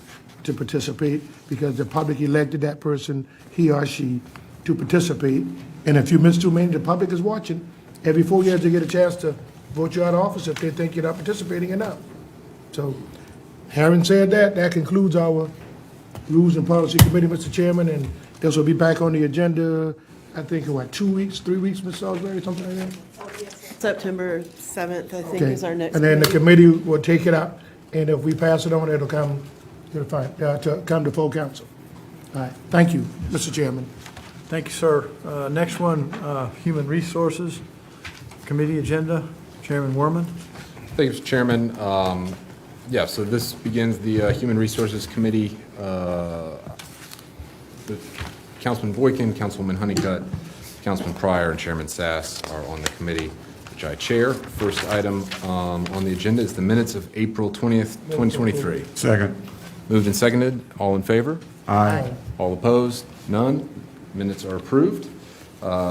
to participate, because the public elected that person, he or she, to participate. And if you miss too many, the public is watching. Every 4 years, they get a chance to vote you out of office if they think you're not participating enough. So, having said that, that concludes our Rules and Policy Committee, Mr. Chairman, and this will be back on the agenda, I think, in 2 weeks, 3 weeks, Ms. Salisbury, something like that? September 7th, I think, Okay. is our next. And then the meeting. committee will take it up, and if we pass it on, it'll come to come to full council. All right, thank you, Mr. Chairman. Thank you, sir. Next one, Human Resources Committee agenda. Chairman Werman. Thank you, Mr. Chairman. Yeah, so this begins the Human Resources Committee. Councilman Boykin, Councilwoman Honeycutt, Councilman Pryor, and Chairman Sass are on the committee, which I chair. First item on the agenda is the minutes of April 20th, 2023. Second. Moved and seconded. All in favor? Aye. All opposed? None. Minutes are approved.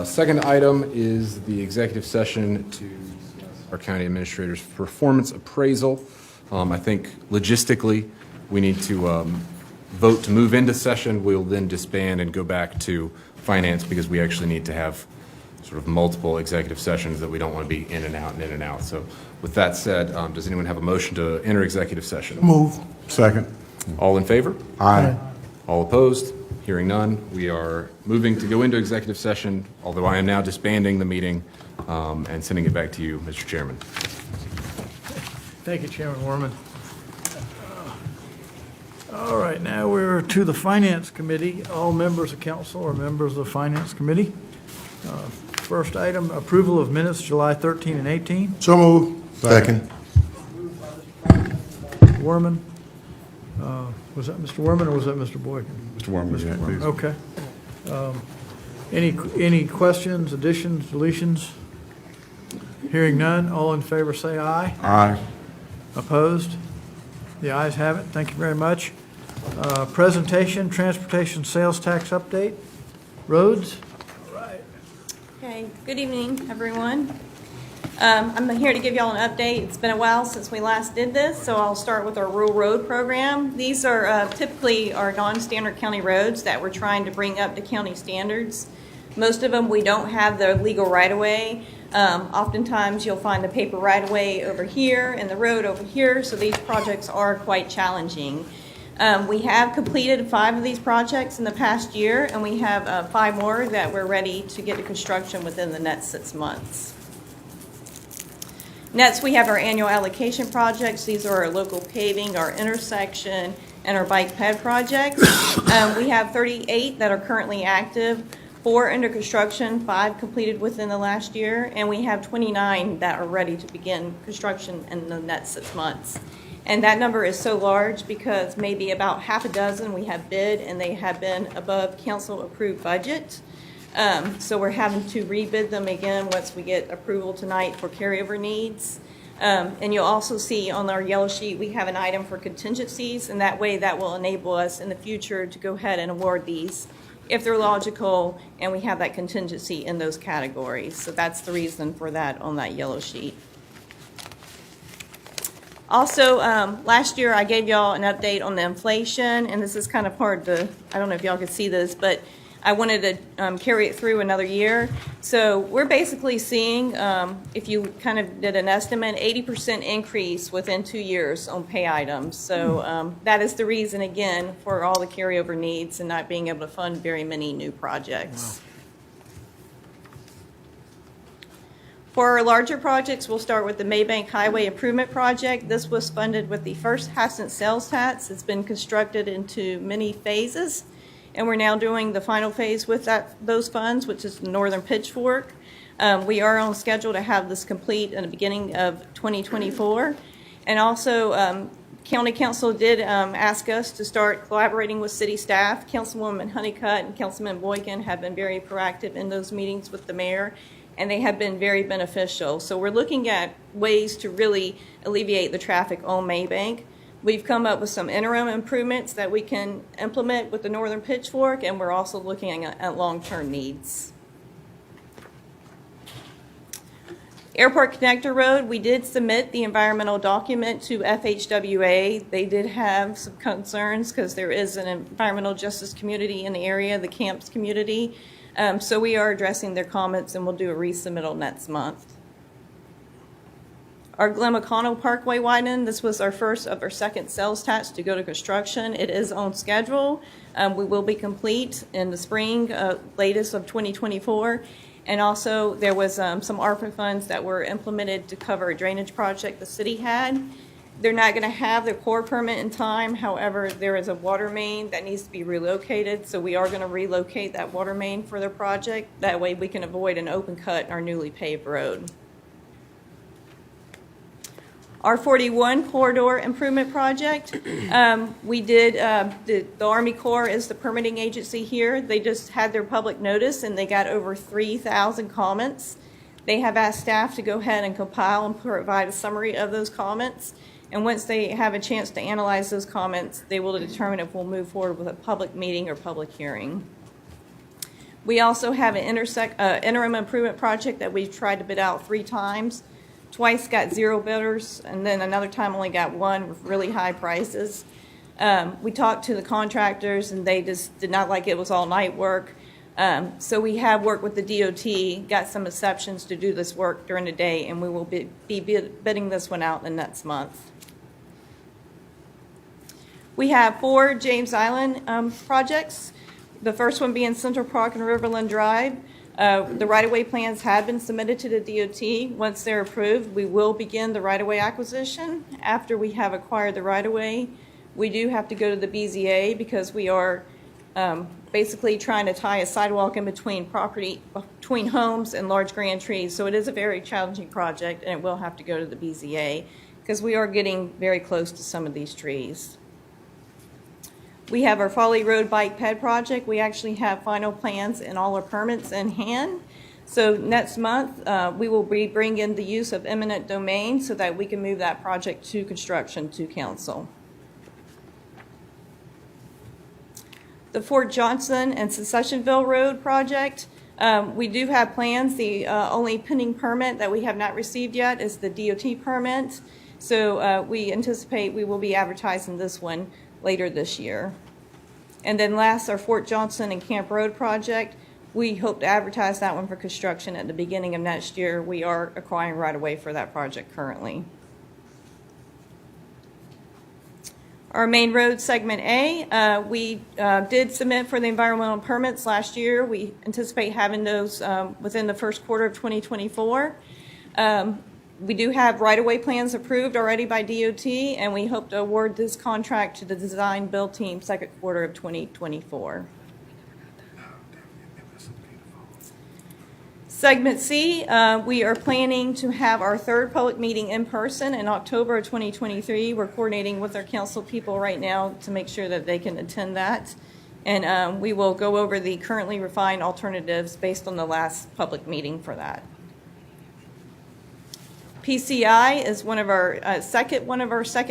Second item is the executive session to discuss our county administrator's performance appraisal. I think logistically, we need to vote to move into session. We'll then disband and go back to finance because we actually need to have sort of multiple executive sessions that we don't want to be in and out and in and out. So with that said, does anyone have a motion to enter executive session? Move. Second. All in favor? Aye. All opposed? Hearing none, we are moving to go into executive session, although I am now disbanding the meeting and sending it back to you, Mr. Chairman. Thank you, Chairman Werman. All right, now we're to the Finance Committee. All members of council are members of the Finance Committee. First item, approval of minutes, July 13 and 18. So move. Second. Werman. Was that Mr. Werman or was that Mr. Boykin? Mr. Worman, yeah, please. Okay. Any questions, additions, deletions? Hearing none, all in favor say aye. Aye. Opposed? The ayes have it. Thank you very much. Presentation, transportation sales tax update. Roads? All right. Okay, good evening, everyone. I'm here to give y'all an update. It's been a while since we last did this, so I'll start with our rural road program. These are typically our non-standard county roads that we're trying to bring up to county standards. Most of them, we don't have the legal right-of-way. Oftentimes, you'll find the paper right-of-way over here and the road over here, so these projects are quite challenging. We have completed 5 of these projects in the past year, and we have 5 more that we're ready to get to construction within the next 6 months. Next, we have our annual allocation projects. These are our local paving, our intersection, and our bike ped projects. We have 38 that are currently active, 4 under construction, 5 completed within the last year, and we have 29 that are ready to begin construction in the next 6 months. And that number is so large because maybe about half a dozen we have bid, and they have been above council-approved budget. So we're having to rebid them again once we get approval tonight for carryover needs. And you'll also see on our yellow sheet, we have an item for contingencies, and that way that will enable us in the future to go ahead and award these if they're logical and we have that contingency in those categories. So that's the reason for that on that yellow sheet. Also, last year I gave y'all an update on the inflation, and this is kind of hard to, I don't know if y'all could see this, but I wanted to carry it through another year. So we're basically seeing, if you kind of did an estimate, 80% increase within 2 years on pay items. So that is the reason, again, for all the carryover needs and not being able to fund very many new projects. Wow. For our larger projects, we'll start with the Maybank Highway Improvement Project. This was funded with the first Hassan sales tax. It's been constructed into many phases, and we're now doing the final phase with those funds, which is the northern pitchfork. We are on schedule to have this complete in the beginning of 2024. And also, County Council did ask us to start collaborating with city staff. Councilwoman Honeycutt and Councilman Boykin have been very proactive in those meetings with the mayor, and they have been very beneficial. So we're looking at ways to really alleviate the traffic on Maybank. We've come up with some interim improvements that we can implement with the northern pitchfork, and we're also looking at long-term needs. Airport Connector Road, we did submit the environmental document to FHWA. They did have some concerns because there is an environmental justice community in the area, the camps community. So we are addressing their comments, and we'll do a resubmittal next month. Our Glen McConnell Parkway widening, this was our first of our second sales tax to go to construction. It is on schedule. We will be complete in the spring, latest of 2024. And also, there was some ARPA funds that were implemented to cover a drainage project the city had. They're not going to have their core permit in time. However, there is a water main that needs to be relocated, so we are going to relocate that water main for their project. That way we can avoid an open cut in our newly paved road. Our 41 corridor improvement project, we did, the Army Corps is the permitting agency here. They just had their public notice and they got over 3,000 comments. They have asked staff to go ahead and compile and provide a summary of those comments. And once they have a chance to analyze those comments, they will determine if we'll move forward with a public meeting or public hearing. We also have an interim improvement project that we've tried to bid out 3 times. Twice got 0 bidders, and then another time only got 1 with really high prices. We talked to the contractors, and they just did not like it was all night work. So we have worked with the DOT, got some exceptions to do this work during the day, and we will be bidding this one out in the next month. We have 4 James Island projects. The first one being Central Park and Riverland Drive. The right-of-way plans have been submitted to the DOT. Once they're approved, we will begin the right-of-way acquisition. After we have acquired the right-of-way, we do have to go to the BZA because we are basically trying to tie a sidewalk in between between homes and large grand trees. So it is a very challenging project, and it will have to go to the BZA because we are getting very close to some of these trees. We have our Folly Road Bike Ped project. We actually have final plans and all our permits in hand. So next month, we will be bringing in the use of eminent domain so that we can move that project to construction to council. The Fort Johnson and Secessionville Road project, we do have plans. The only pending permit that we have not received yet is the DOT permit. So we anticipate we will be advertising this one later this year. And then last, our Fort Johnson and Camp Road project, we hope to advertise that one for construction at the beginning of next year. We are acquiring right-of-way for that project currently. Our main road segment A, we did submit for the environmental permits last year. We anticipate having those within the first quarter of 2024. We do have right-of-way plans approved already by DOT, and we hope to award this contract to the design build team second quarter of 2024. Segment C, we are planning to have our 3rd public meeting in person in October of 2023. We're coordinating with our council people right now to make sure that they can attend that. And we will go over the currently refined alternatives based on the last public meeting for that. PCI is one of our second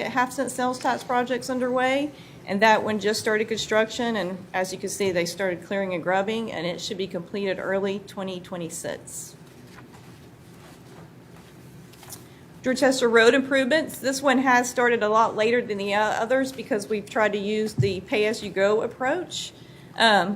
half-cent sales tax projects underway, and that one just started construction, and as you can see, they started clearing and grubbing, and it should be completed early 2026. Dorchester Road improvements. This one has started a lot later than the others because we've tried to use the pay-as-you-go approach.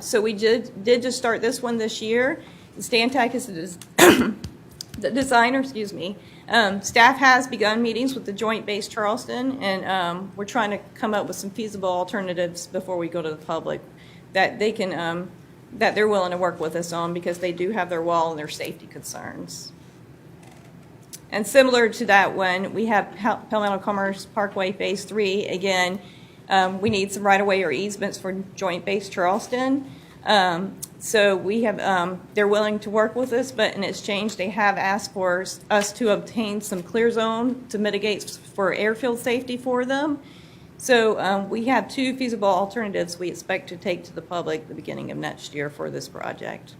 So we did just start this one this year. Stantec is the designer, excuse me. Staff has begun meetings with the Joint Base Charleston, and we're trying to come up with some feasible alternatives before we go to the public that they can, that they're willing to work with us on because they do have their wall and their safety concerns. And similar to that one, we have Palmetto Commerce Parkway Phase 3. Again, we need some right-of-way or easements for Joint Base Charleston. So we have, they're willing to work with us, but in exchange, they have asked for us to obtain some clear zone to mitigate for airfield safety for them. So we have 2 feasible alternatives we expect to take to the public at the beginning of next year for this project.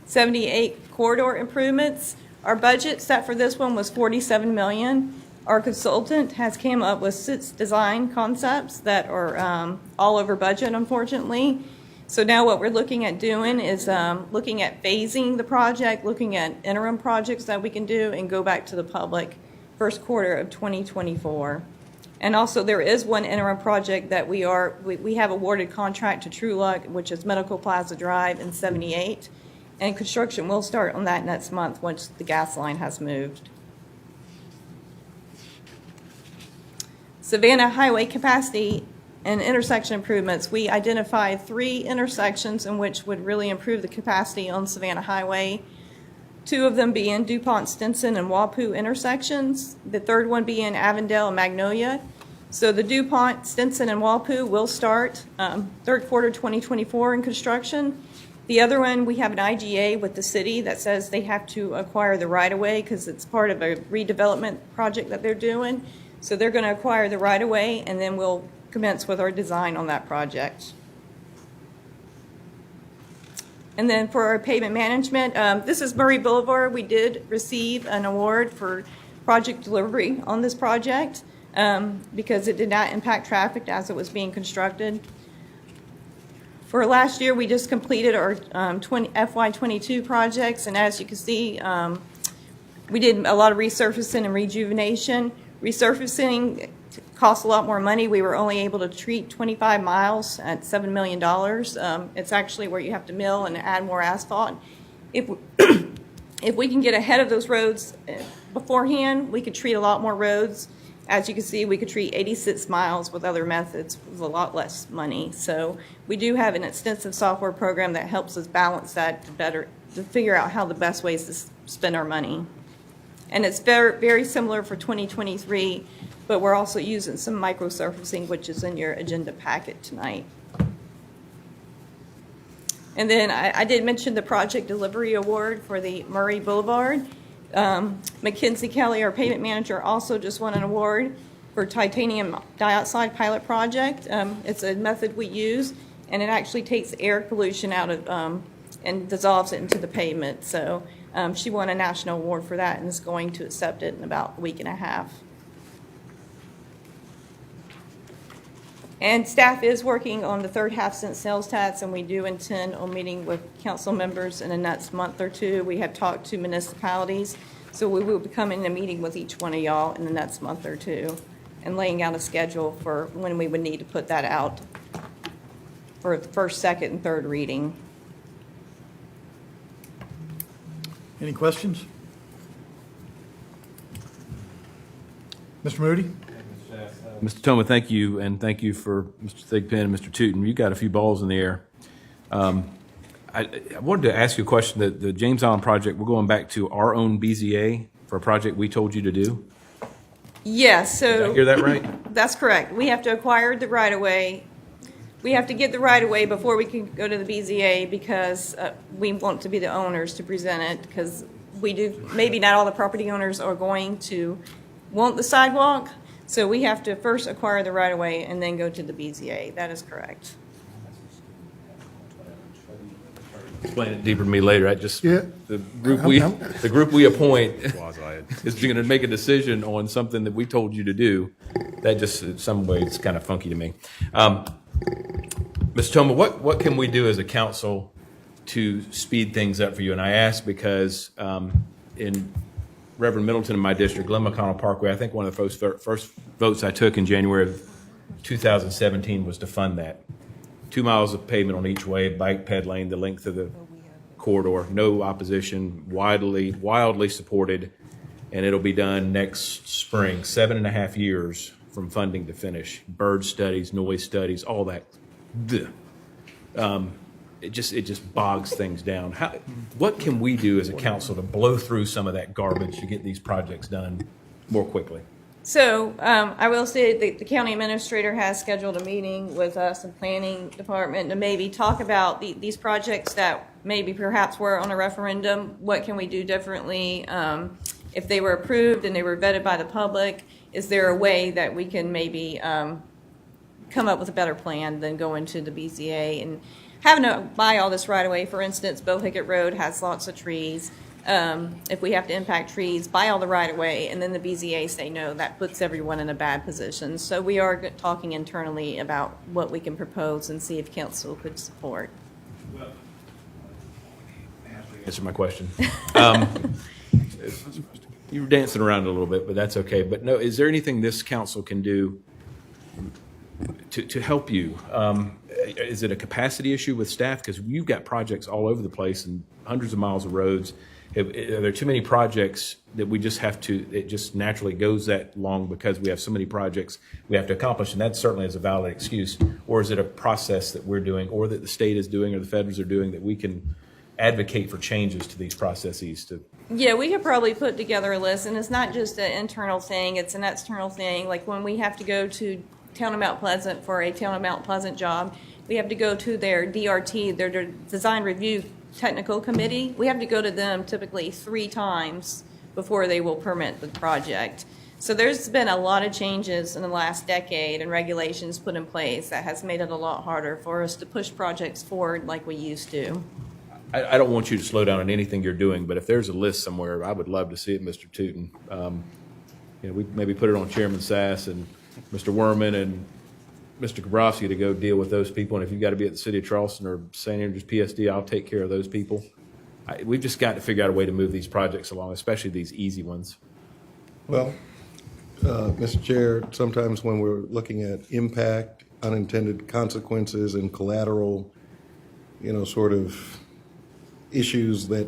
78 corridor improvements. Our budget set for this one was $47 million. Our consultant has came up with 6 design concepts that are all over budget, unfortunately. So now what we're looking at doing is looking at phasing the project, looking at interim projects that we can do, and go back to the public first quarter of 2024. And also, there is one interim project that we have awarded contract to True Luck, which is Medical Plaza Drive in 78. And construction will start on that next month once the gas line has moved. Savannah Highway capacity and intersection improvements. We identified 3 intersections in which would really improve the capacity on Savannah Highway. 2 of them being DuPont, Stinson, and Wapu intersections. The third one being Avondale and Magnolia. So the DuPont, Stinson, and Wapu will start third quarter 2024 in construction. The other one, we have an IGA with the city that says they have to acquire the right-of-way because it's part of a redevelopment project that they're doing. So they're going to acquire the right-of-way, and then we'll commence with our design on that project. And then for our pavement management, this is Murray Boulevard. We did receive an award for project delivery on this project because it did not impact traffic as it was being constructed. For last year, we just completed our FY22 projects, and as you can see, we did a lot of resurfacing and rejuvenation. Resurfacing costs a lot more money. We were only able to treat 25 miles at $7 million. It's actually where you have to mill and add more asphalt. If we can get ahead of those roads beforehand, we could treat a lot more roads. As you can see, we could treat 86 miles with other methods with a lot less money. So we do have an extensive software program that helps us balance that to figure out how the best ways to spend our money. And it's very, very similar for 2023, but we're also using some microsurfacing, which is in your agenda packet tonight. And then I did mention the project delivery award for the Murray Boulevard. Mackenzie Kelly, our pavement manager, also just won an award for titanium dioxide pilot project. It's a method we use, and it actually takes air pollution out of and dissolves it into the pavement. So she won a national award for that and is going to accept it in about a week and a half. And staff is working on the third half-cent sales tax, and we do intend on meeting with council members in the next month or 2. We have talked to municipalities, so we will be coming to a meeting with each one of y'all in the next month or 2 and laying out a schedule for when we would need to put that out for the first, second, and third reading. Any questions? Mr. Moody? Mr. Toma, thank you, and thank you for Mr. Thigpen and Mr. Tootin. You got a few balls in the air. I wanted to ask you a question. The James Island project, we're going back to our own BZA for a project we told you to do? Yes. So did I hear that right? That's correct. We have to acquire the right-of-way. We have to get the right-of-way before we can go to the BZA because we want to be the owners to present it because we do. Maybe not all the property owners are going to want the sidewalk. So we have to first acquire the right-of-way and then go to the BZA. That is correct. Explain it deeper to me later. Yeah. The group we appoint is going to make a decision on something that we told you to do. That just, in some ways, kind of funky to me. Mr. Toma, what can we do as a council to speed things up for you? And I ask because in Reverend Middleton in my district, Glen McConnell Parkway, I think one of the first votes I took in January of 2017 was to fund that. 2 miles of pavement on each way, bike ped lane, the length of the corridor, no opposition, wildly supported, and it'll be done next spring, 7.5 years from funding to finish. Bird studies, noise studies, all that. It just bogs things down. What can we do as a council to blow through some of that garbage to get these projects done more quickly? So I will say that the county administrator has scheduled a meeting with us and planning department to maybe talk about these projects that maybe perhaps were on a referendum. What can we do differently? If they were approved and they were vetted by the public, is there a way that we can maybe come up with a better plan than going to the BZA and having to buy all this right away? For instance, Bohicket Road has lots of trees. If we have to impact trees, buy all the right of way, and then the BZA say no, that puts everyone in a bad position. So we are talking internally about what we can propose and see if council could support. Answer my question. You were dancing around a little bit, but that's okay. But no, is there anything this council can do to help you? Is it a capacity issue with staff? Because you've got projects all over the place and hundreds of miles of roads. Are there too many projects that we just have to, it just naturally goes that long because we have so many projects we have to accomplish? And that certainly is a valid excuse. Or is it a process that we're doing or that the state is doing or the feds are doing that we can advocate for changes to these processes to? Yeah, we could probably put together a list, and it's not just an internal thing, it's an external thing. Like when we have to go to Town of Mount Pleasant for a Town of Mount Pleasant job, we have to go to their DRT, their Design Review Technical Committee. We have to go to them typically 3 times before they will permit the project. So there's been a lot of changes in the last decade and regulations put in place that has made it a lot harder for us to push projects forward like we used to. I don't want you to slow down on anything you're doing, but if there's a list somewhere, I would love to see it, Mr. Tootin. We maybe put it on Chairman Sass and Mr. Werman and Mr. Kabrowski to go deal with those people. And if you've got to be at the City of Charleston or St. Andrews PSD, I'll take care of those people. We've just got to figure out a way to move these projects along, especially these easy ones. Well, Mr. Chair, sometimes when we're looking at impact, unintended consequences, and collateral, sort of issues that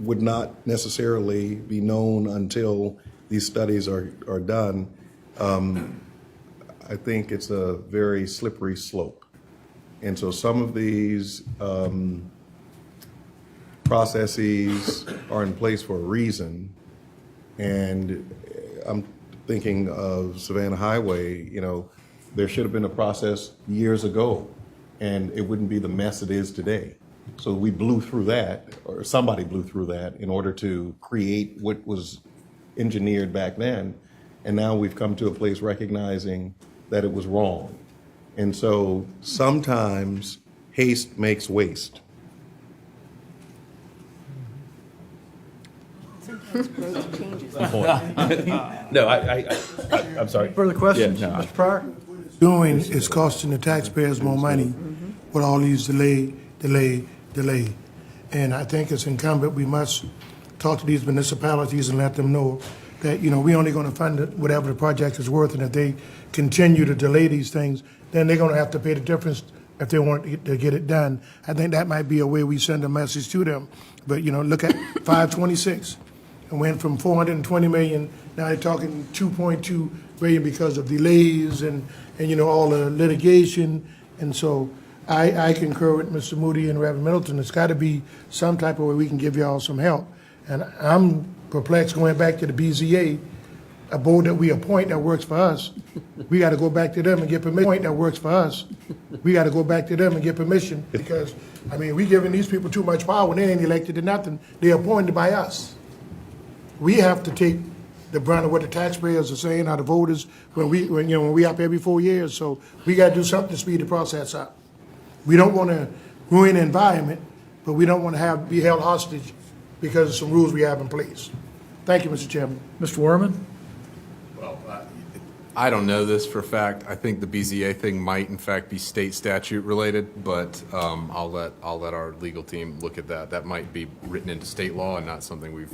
would not necessarily be known until these studies are done, I think it's a very slippery slope. And so some of these processes are in place for a reason. And I'm thinking of Savannah Highway, there should have been a process years ago, and it wouldn't be the mess it is today. So we blew through that, or somebody blew through that in order to create what was engineered back then. And now we've come to a place recognizing that it was wrong. And so sometimes haste makes waste. No, I'm sorry. Further questions, Yeah, no, Mr. Pryor? Doing is costing the taxpayers more money with all these delay. And I think it's incumbent, we must talk to these municipalities and let them know that, we're only going to fund it whatever the project is worth, and if they continue to delay these things, then they're going to have to pay the difference if they want to get it done. I think that might be a way we send a message to them. But, look at 526. It went from 420 million, now they're talking 2.2 billion because of delays and all the litigation. And so I concur with Mr. Moody and Reverend Middleton. It's got to be some type of way we can give y'all some help. And I'm perplexed going back to the BZA, a board that we appoint that works for us. We got to go back to them and get permission. That works for us. We got to go back to them and get permission because, we giving these people too much power when they ain't elected to nothing. They're appointed by us. We have to take the brunt of what the taxpayers are saying, or the voters, when we up every 4 years. So we got to do something to speed the process up. We don't want to ruin the environment, but we don't want to be held hostage because of some rules we have in place. Thank you, Mr. Chairman. Mr. Werman? Well, I don't know this for a fact. I think the BZA thing might, in fact, be state statute related, but I'll let our legal team look at that. That might be written into state law and not something we've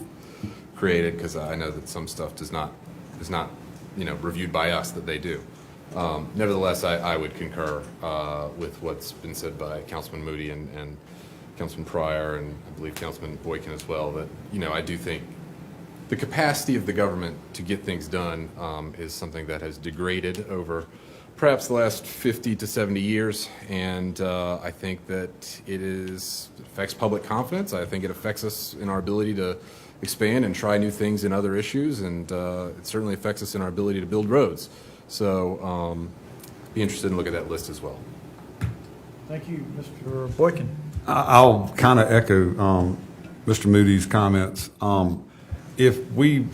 created, because I know that some stuff is not reviewed by us that they do. Nevertheless, I would concur with what's been said by Councilman Moody and Councilman Pryor, and I believe Councilman Boykin as well, that, I do think the capacity of the government to get things done is something that has degraded over perhaps the last 50 to 70 years, and I think that it affects public confidence. I think it affects us in our ability to expand and try new things in other issues, and it certainly affects us in our ability to build roads. So be interested in looking at that list as well. Thank you, Mr. Boykin. I'll kind of echo Mr. Moody's comments. If we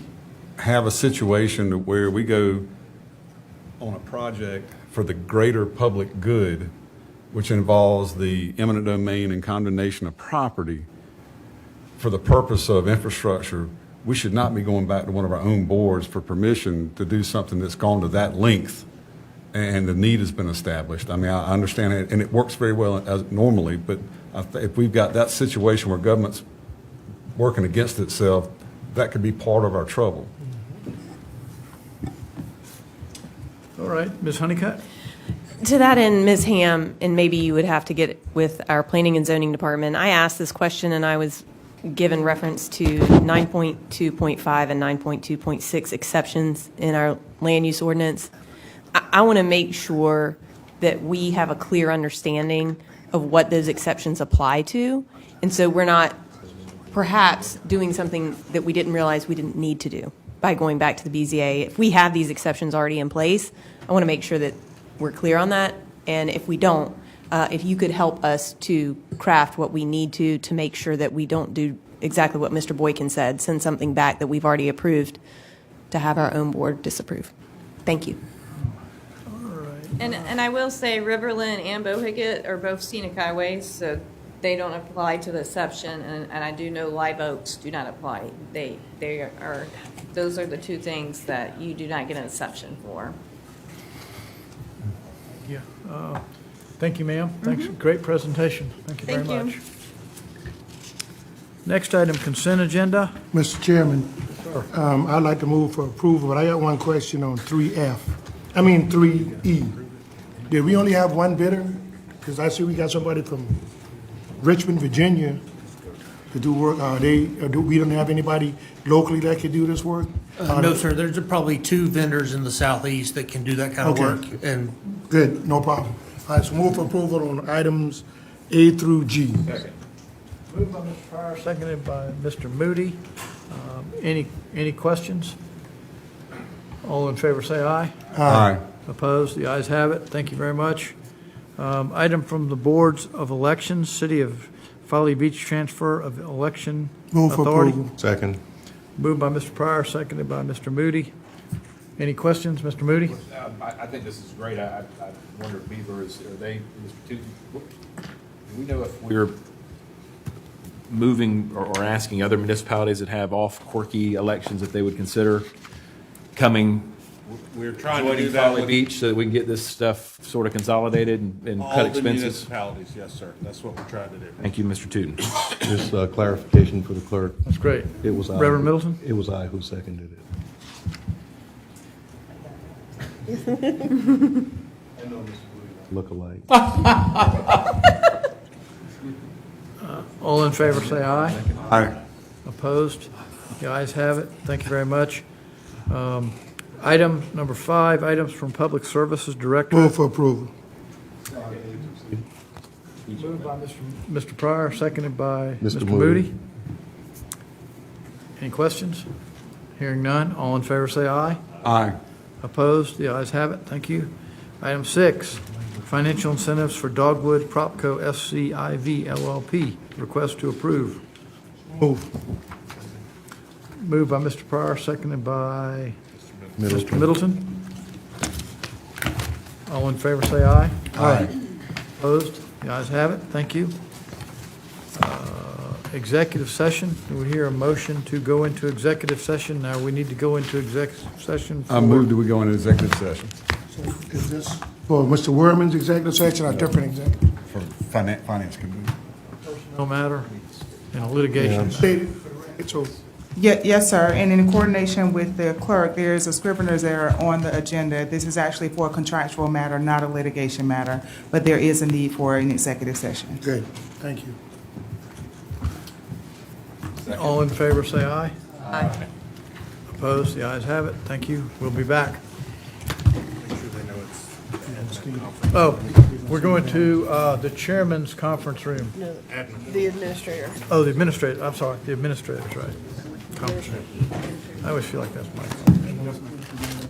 have a situation where we go on a project for the greater public good, which involves the eminent domain and condemnation of property, for the purpose of infrastructure, we should not be going back to one of our own boards for permission to do something that's gone to that length and the need has been established. I mean, I understand it, and it works very well as normally, but if we've got that situation where government's working against itself, that could be part of our trouble. All right, Ms. Honeycutt? To that end, Ms. Ham, and maybe you would have to get with our Planning and Zoning Department, I asked this question and I was given reference to 9.2.5 and 9.2.6 exceptions in our land use ordinance. I want to make sure that we have a clear understanding of what those exceptions apply to, and so we're not perhaps doing something that we didn't realize we didn't need to do by going back to the BZA. If we have these exceptions already in place, I want to make sure that we're clear on that, and if we don't, if you could help us to craft what we need to make sure that we don't do exactly what Mr. Boykin said, send something back that we've already approved to have our own board disapprove. Thank you. And I will say Riverland and Bohicket are both scenic highways, so they don't apply to the exception, and I do know live oaks do not apply. Those are the two things that you do not get an exception for. Yeah. Thank you, ma'am. Thanks. Great presentation. Thank you very Thank you. much. Next item, consent agenda. Mr. Chairman, I'd like to move for approval, but I got one question on 3E. Did we only have one bidder? Because I see we got somebody from Richmond, Virginia to do work. We don't have anybody locally that could do this work? No, sir. There's probably 2 vendors in the southeast that can do that kind of Okay. work. And Good, no problem. All right, so move for approval on items A through G. Moved by Mr. Pryor, seconded by Mr. Moody. Any questions? All in favor say aye. Aye. Opposed? The ayes have it. Thank you very much. Item from the Boards of Elections, City of Folly Beach Transfer of Election Move for Authority. approval. Second. Moved by Mr. Pryor, seconded by Mr. Moody. Any questions, Mr. Moody? I think this is great. I wonder if Beaver are they, Mr. Tootin, do we know if we're moving or asking other municipalities that have off quirky elections if they would consider coming, We're trying to do joining that Folly with Beach so that we can get this stuff sort of consolidated and all cut the expenses? municipalities. Yes, sir. That's what we're trying to do. Thank you, Mr. Tootin. Just clarification for the clerk. That's great. It was I. Reverend Middleton? It was I who seconded it. Look alike. All in favor say aye. Aye. Opposed? The ayes have it. Thank you very much. Item number 5, items from Public Services Director. Move for approval. Moved by Mr. Pryor, seconded by Mr. Mr. Moody. Moody. Any questions? Hearing none. All in favor say aye. Aye. Opposed? The ayes have it. Thank you. Item 6, financial incentives for Dogwood Propco SCIV LLP. Request to approve. Move. Moved by Mr. Pryor, seconded by Middleton. Mr. Middleton. All in favor say aye. Aye. Opposed? The ayes have it. Thank you. Executive session. Do we hear a motion to go into executive session? Now, we need to go into executive session for... I move that we go into executive session Is this for Mr. Werman's executive section or different executive? for finance committee. No matter in a litigation. Stated for the record, so Yes, sir. And in coordination with the clerk, there is a scrivener's error on the agenda. This is actually for a contractual matter, not a litigation matter, but there is a need for an executive session. good, thank you. All in favor, say aye. Aye. Opposed? The ayes have it. Thank you. We'll be back. Oh, we're going to the chairman's conference room. No, the administrator. Oh, the administrator, I'm sorry, the administrator's right. Conference room. I always feel like that's my fault.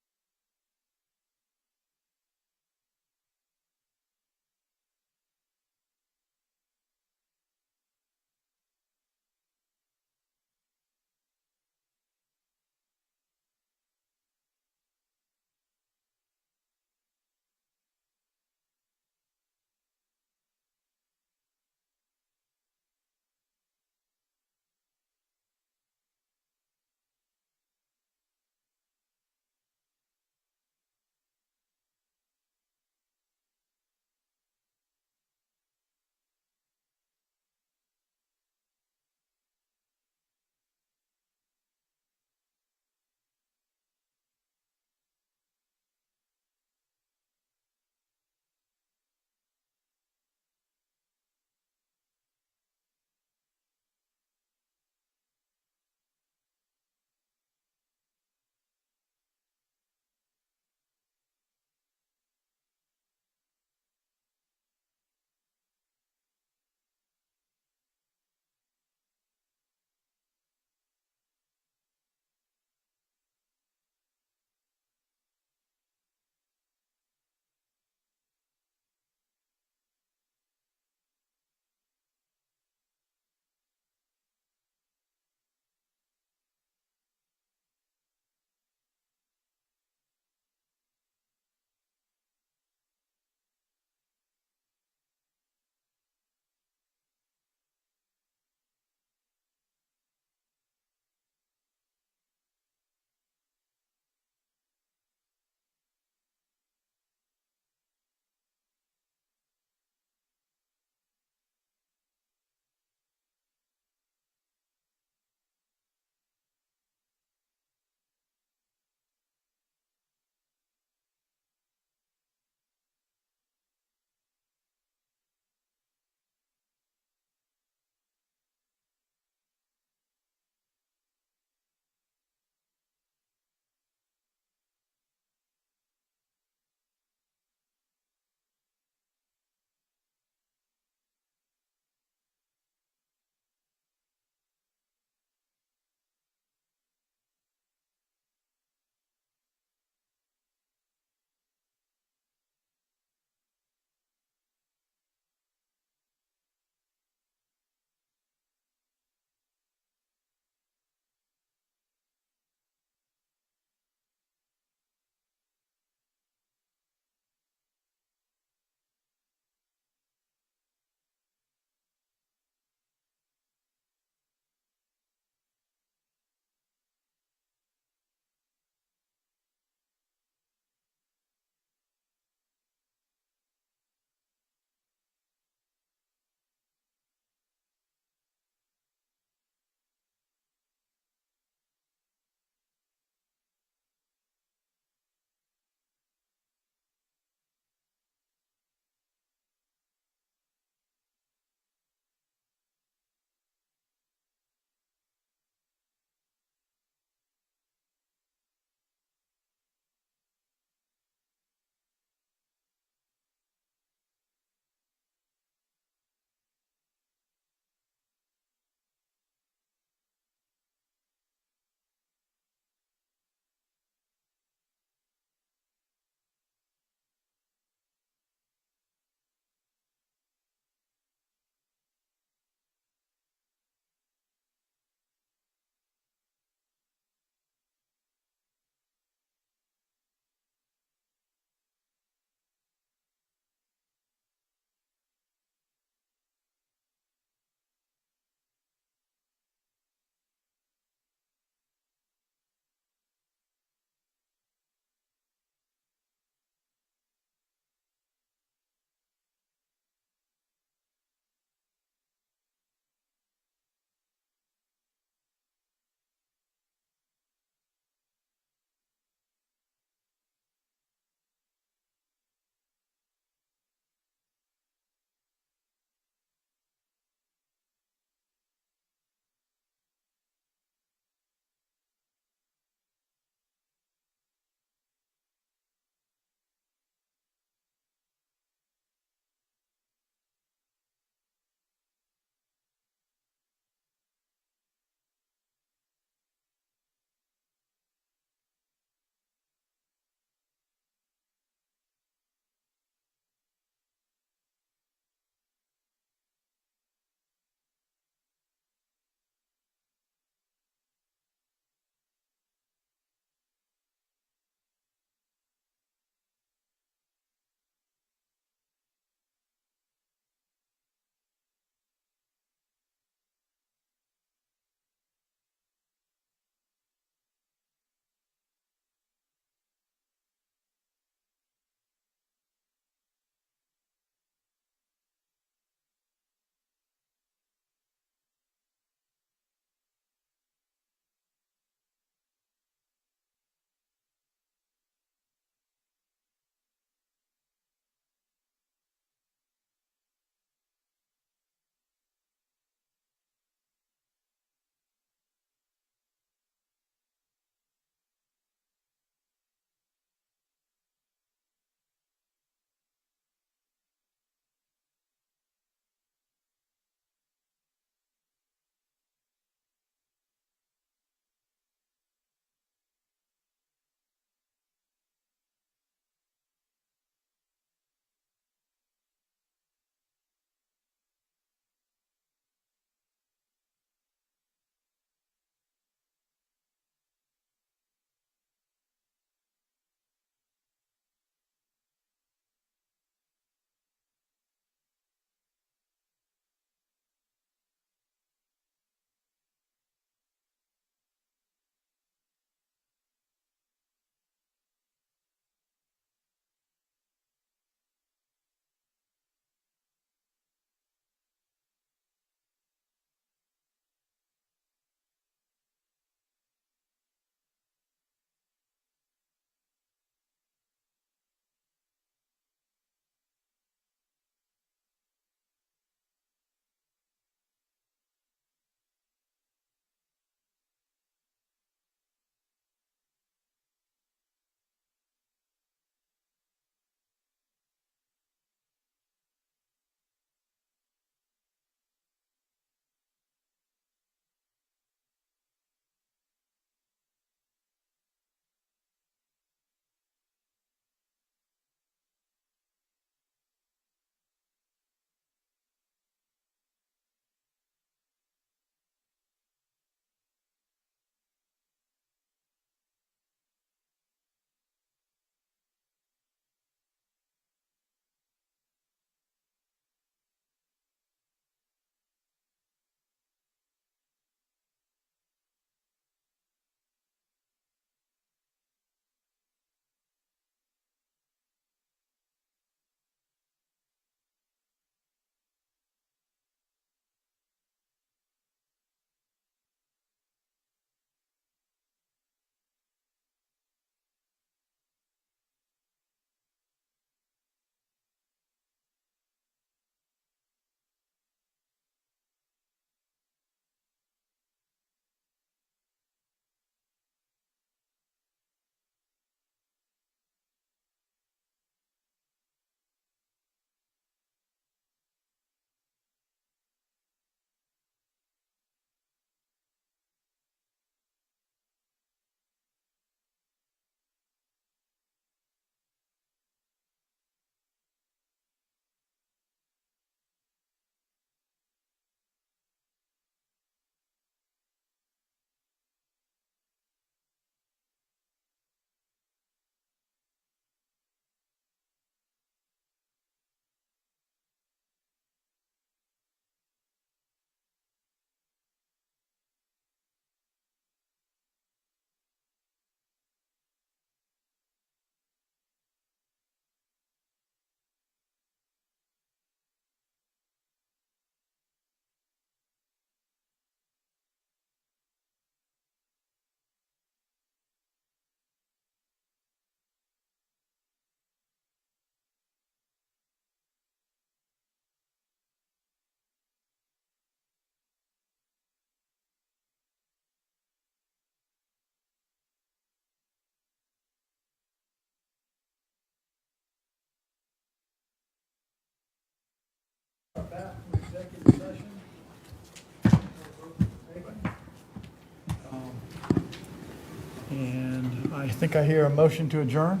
And I think I hear a motion to adjourn.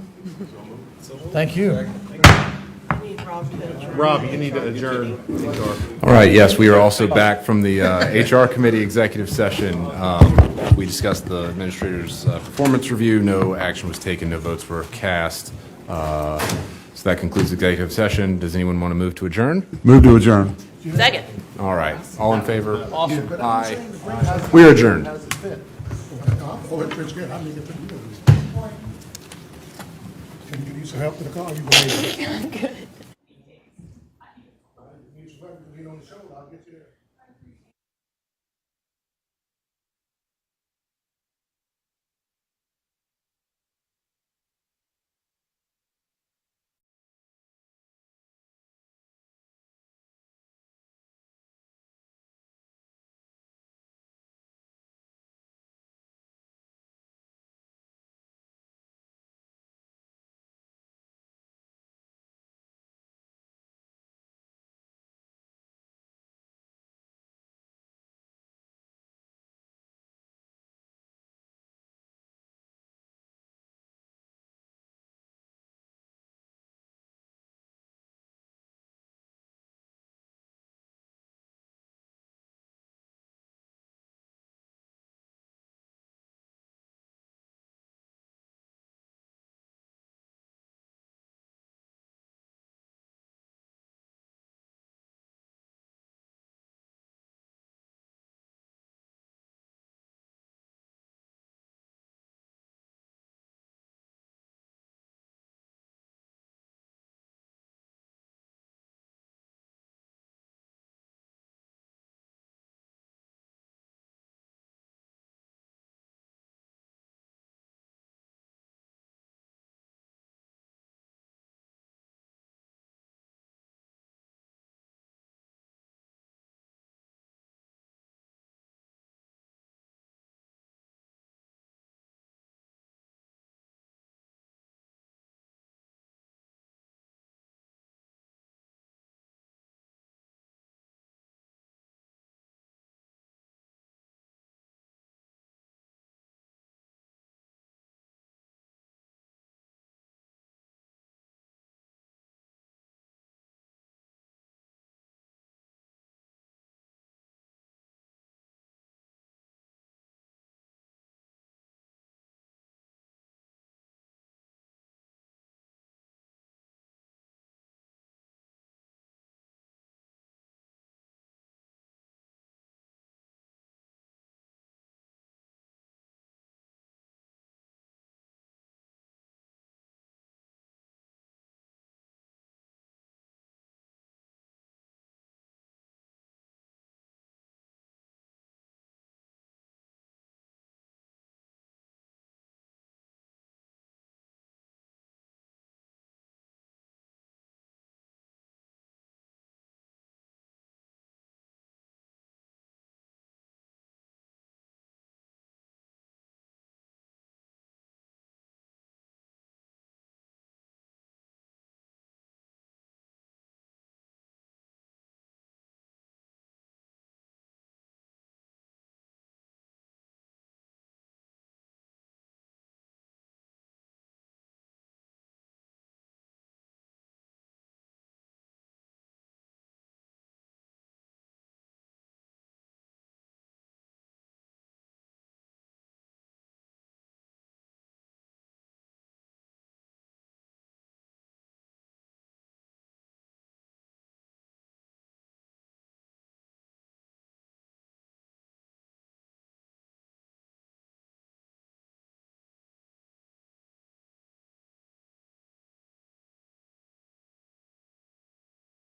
Thank you. Rob, you need to adjourn. All right, yes, we are also back from the HR Committee executive session. We discussed the administrator's performance review. No action was taken, no votes were cast. So that concludes executive session. Does anyone want to move to adjourn? Move to adjourn. Second. All right, all in favor? Awesome. Aye. We are adjourned. Oh, it's good. I need to put you on. Can you need some help with the car? You go ahead. Good. Need some help, you know, on the shoulder, I'll get you there.